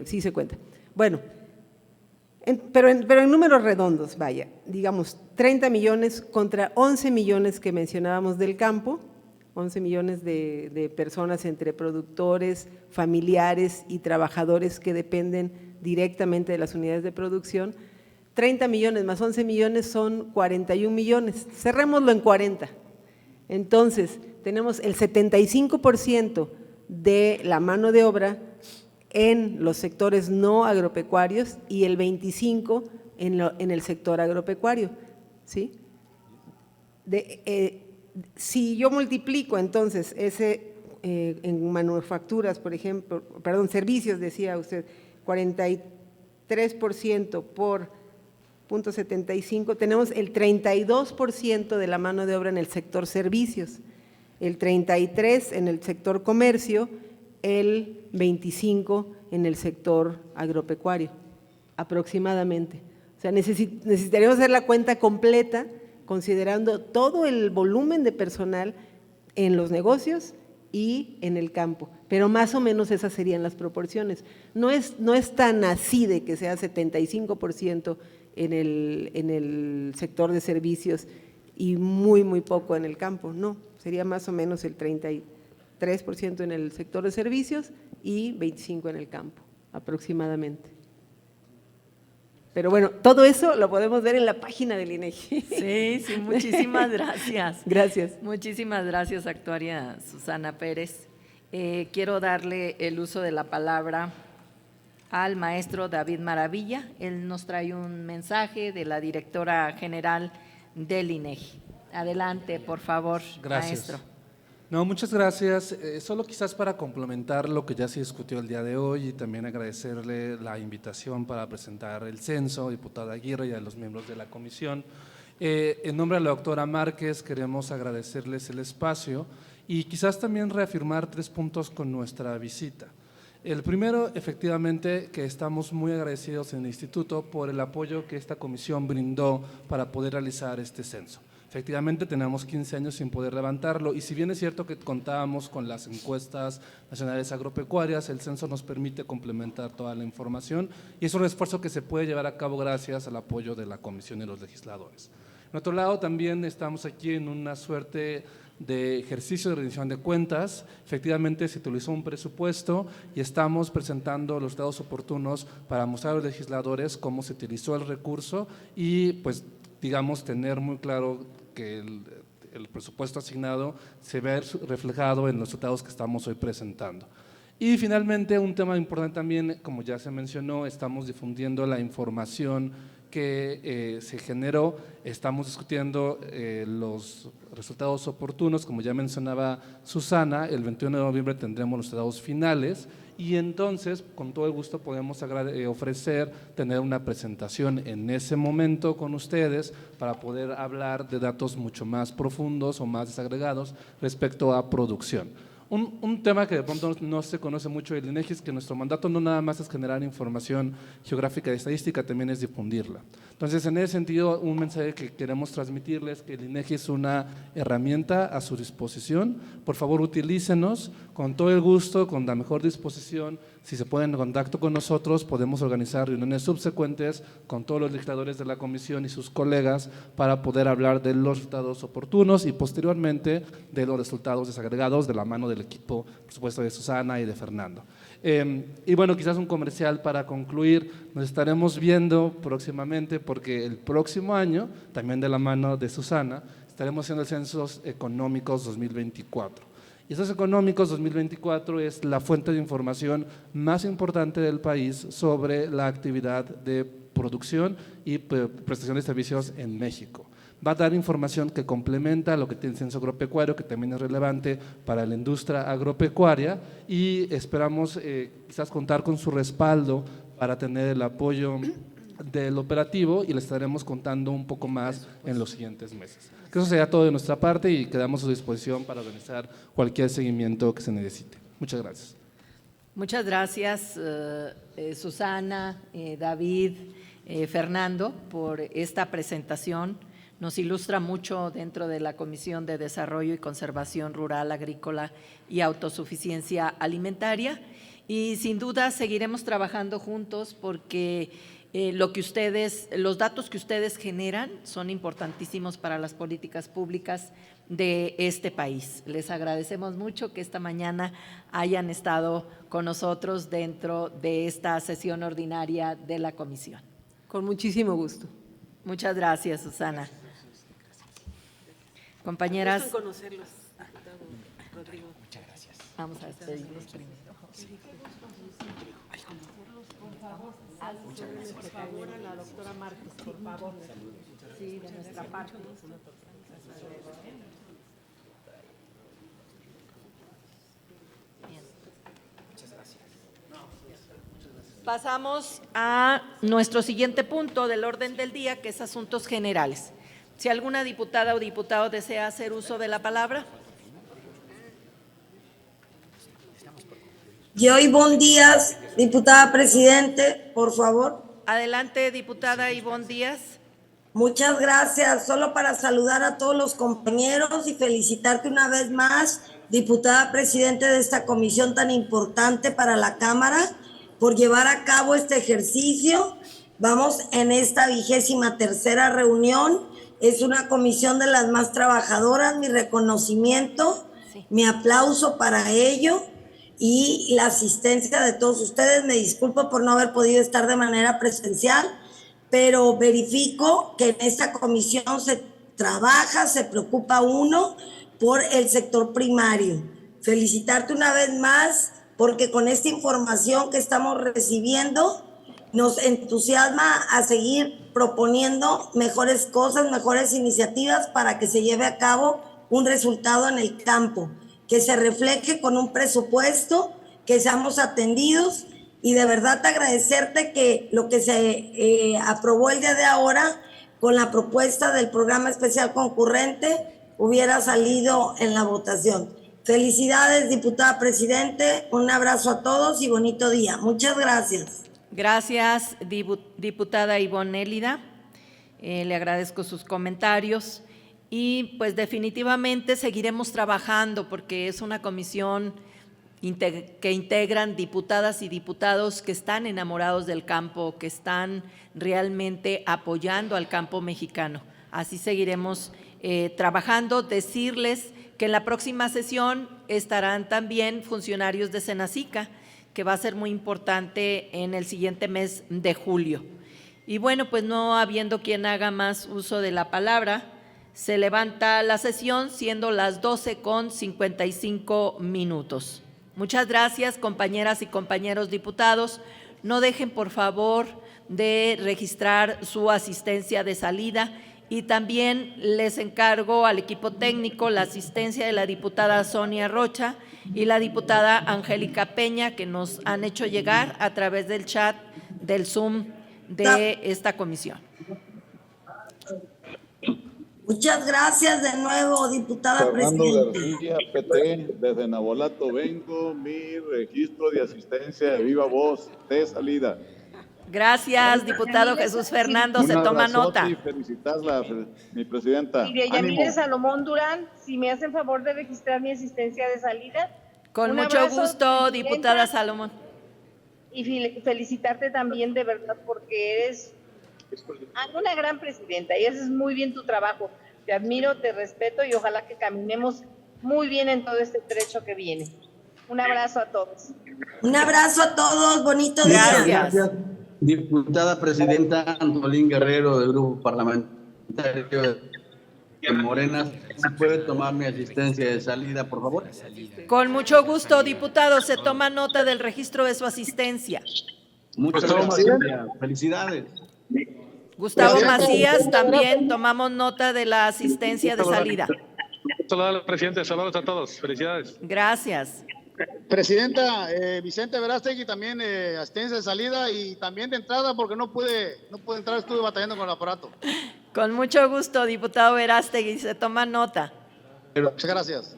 sí se cuenta. Bueno, pero en números redondos, vaya, digamos 30 millones contra 11 millones que mencionábamos del campo, 11 millones de personas entre productores, familiares y trabajadores que dependen directamente de las unidades de producción. 30 millones más 11 millones son 41 millones, cerrémoslo en 40. Entonces, tenemos el 75% de la mano de obra en los sectores no agropecuarios y el 25% en el sector agropecuario, ¿sí? Si yo multiplico entonces en manufacturas, por ejemplo, perdón, servicios, decía usted, 43% por 0.75, tenemos el 32% de la mano de obra en el sector servicios, el 33% en el sector comercio, el 25% en el sector agropecuario, aproximadamente. O sea, necesitaríamos hacer la cuenta completa considerando todo el volumen de personal en los negocios y en el campo, pero más o menos esas serían las proporciones. No es tan así de que sea 75% en el sector de servicios y muy poco en el campo, no, sería más o menos el 33% en el sector de servicios y 25% en el campo, aproximadamente. Pero bueno, todo eso lo podemos ver en la página del INEGI. Sí, muchísimas gracias. Gracias. Muchísimas gracias, actuaria Susana Pérez. Quiero darle el uso de la palabra al maestro David Maravilla. Él nos trae un mensaje de la directora general del INEGI. Adelante, por favor, gracias. Maestro. No, muchas gracias. Solo quizás para complementar lo que ya se discutió el día de hoy y también agradecerle la invitación para presentar el censo, diputada Aguirre, y a los miembros de la comisión. En nombre de la doctora Márquez queremos agradecerles el espacio y quizás también reafirmar 3 puntos con nuestra visita. El primero, efectivamente, que estamos muy agradecidos en el instituto por el apoyo que esta comisión brindó para poder realizar este censo. Efectivamente, tenemos 15 años sin poder levantarlo y si bien es cierto que contábamos con las encuestas nacionales agropecuarias, el censo nos permite complementar toda la información y es un esfuerzo que se puede llevar a cabo gracias al apoyo de la comisión y los legisladores. Por otro lado, también estamos aquí en una suerte de ejercicio de rendición de cuentas. Efectivamente, se utilizó un presupuesto y estamos presentando los datos oportunos para mostrar a los legisladores cómo se utilizó el recurso y, pues, digamos, tener muy claro que el presupuesto asignado se ve reflejado en los resultados que estamos hoy presentando. Y finalmente, un tema importante también, como ya se mencionó, estamos difundiendo la información que se generó, estamos discutiendo los resultados oportunos, como ya mencionaba Susana, el 21 de noviembre tendremos los resultados finales y entonces con todo el gusto podemos ofrecer tener una presentación en ese momento con ustedes para poder hablar de datos mucho más profundos o más desagregados respecto a producción. Un tema que de pronto no se conoce mucho del INEGI es que nuestro mandato no nada más es generar información geográfica y estadística, también es difundirla. Entonces, en ese sentido, un mensaje que queremos transmitirles es que el INEGI es una herramienta a su disposición. Por favor, utilícenos con todo el gusto, con la mejor disposición. Si se ponen en contacto con nosotros, podemos organizar reuniones subsecuentes con todos los legisladores de la comisión y sus colegas para poder hablar de los resultados oportunos y posteriormente de los resultados desagregados de la mano del equipo, por supuesto, de Susana y de Fernando. Y bueno, quizás un comercial para concluir, nos estaremos viendo próximamente porque el próximo año, también de la mano de Susana, estaremos haciendo el Censos Económicos 2024. Y Censos Económicos 2024 es la fuente de información más importante del país sobre la actividad de producción y prestación de servicios en México. Va a dar información que complementa lo que tiene el censo agropecuario, que también es relevante para la industria agropecuaria y esperamos quizás contar con su respaldo para tener el apoyo del operativo y les estaremos contando un poco más en los siguientes meses. Que eso sería todo de nuestra parte y quedamos a su disposición para organizar cualquier seguimiento que se necesite. Muchas gracias. Muchas gracias, Susana, David, Fernando, por esta presentación. Nos ilustra mucho dentro de la Comisión de Desarrollo y Conservación Rural, Agrícola y Autosuficiencia Alimentaria y sin duda seguiremos trabajando juntos porque los datos que ustedes generan son importantísimos para las políticas públicas de este país. Les agradecemos mucho que esta mañana hayan estado con nosotros dentro de esta sesión ordinaria de la comisión. Con muchísimo gusto. Muchas gracias, Susana. Compañeras. Me gustan conocerlos, Rodrigo. Muchas gracias. Vamos a despedirnos primero. Muchas gracias. Por favor, a la doctora Márquez, por favor. Sí, de nuestra parte. Muchas gracias. Pasamos a nuestro siguiente punto del orden del día, que es asuntos generales. Si alguna diputada o diputado desea hacer uso de la palabra. Joy, buen días, diputada presidente, por favor. Adelante, diputada Ivonne Díaz. Muchas gracias. Solo para saludar a todos los compañeros y felicitarte una vez más, diputada presidente de esta comisión tan importante para la Cámara, por llevar a cabo este ejercicio. Vamos en esta 23ª reunión. Es una comisión de las más trabajadoras. Mi reconocimiento, mi aplauso para ello y la asistencia de todos ustedes. Me disculpo por no haber podido estar de manera presencial, pero verifico que en esta comisión se trabaja, se preocupa uno por el sector primario. Felicitarte una vez más, porque con esta información que estamos recibiendo nos entusiasma a seguir proponiendo mejores cosas, mejores iniciativas para que se lleve a cabo un resultado en el campo, que se refleje con un presupuesto, que seamos atendidos. Y de verdad agradecerte que lo que se aprobó el día de ahora con la propuesta del programa especial concurrente hubiera salido en la votación. Felicidades, diputada presidente, un abrazo a todos y bonito día. Muchas gracias. Gracias, diputada Ivonne Élida. Le agradezco sus comentarios y pues definitivamente seguiremos trabajando porque es una comisión que integran diputadas y diputados que están enamorados del campo, que están realmente apoyando al campo mexicano. Así seguiremos trabajando. Decirles que en la próxima sesión estarán también funcionarios de Senacica, que va a ser muy importante en el siguiente mes de julio. Y bueno, pues no habiendo quien haga más uso de la palabra, se levanta la sesión siendo las 12:55. Muchas gracias, compañeras y compañeros diputados. No dejen, por favor, de registrar su asistencia de salida y también les encargo al equipo técnico la asistencia de la diputada Sonia Rocha y la diputada Angélica Peña, que nos han hecho llegar a través del chat del Zoom de esta comisión. Muchas gracias de nuevo, diputada Fernando presidente. García, PT, desde Nabolato vengo, mi registro de asistencia de viva voz de salida. Gracias, diputado Jesús Fernando, se toma nota. Y felicitarla, mi presidenta. Y de Yamile Salomón Durán, si me hacen favor de registrar mi asistencia de salida. Con Un mucho abrazo, gusto, presidenta, diputada Salomón. Y felicitarte también de verdad porque eres una gran presidenta y haces muy bien tu trabajo. Te admiro, te respeto y ojalá que caminemos muy bien en todo este trecho que viene. Un abrazo a todos. Un abrazo a todos, bonito día. Gracias, diputada presidenta Antolín Guerrero del Grupo Parlamentario de Morena. ¿Se puede tomar mi asistencia de salida, por favor? Con mucho gusto, diputado, se toma nota del registro de su asistencia. Muchas gracias. Felicidades. Gustavo Macías, también tomamos nota de la asistencia de salida. Saludos al presidente, saludos a todos. Felicidades. Gracias. Presidenta, Vicente Verástegui también asistencia de salida y también de entrada porque no pude entrar, estuve batallando con el aparato. Con mucho gusto, diputado Verástegui, se toma nota. Muchas gracias.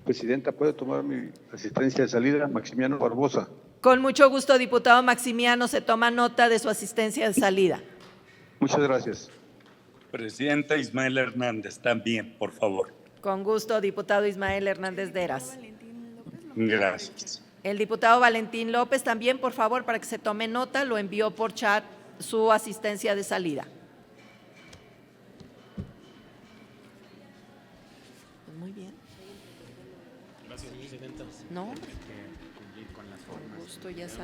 Presidenta, ¿puede tomar mi asistencia de salida? Maximiano Barbosa. Con mucho gusto, diputado Maximiano, se toma nota de su asistencia de salida. Muchas gracias. Presidenta Ismael Hernández, también, por favor. Con gusto, diputado Ismael Hernández Deras. Gracias. El diputado Valentín López también, por favor, para que se tome nota, lo envió por chat su asistencia de salida. Muy bien. Gracias, presidenta. No, Cumplir con las formas. gusto, ya sabe.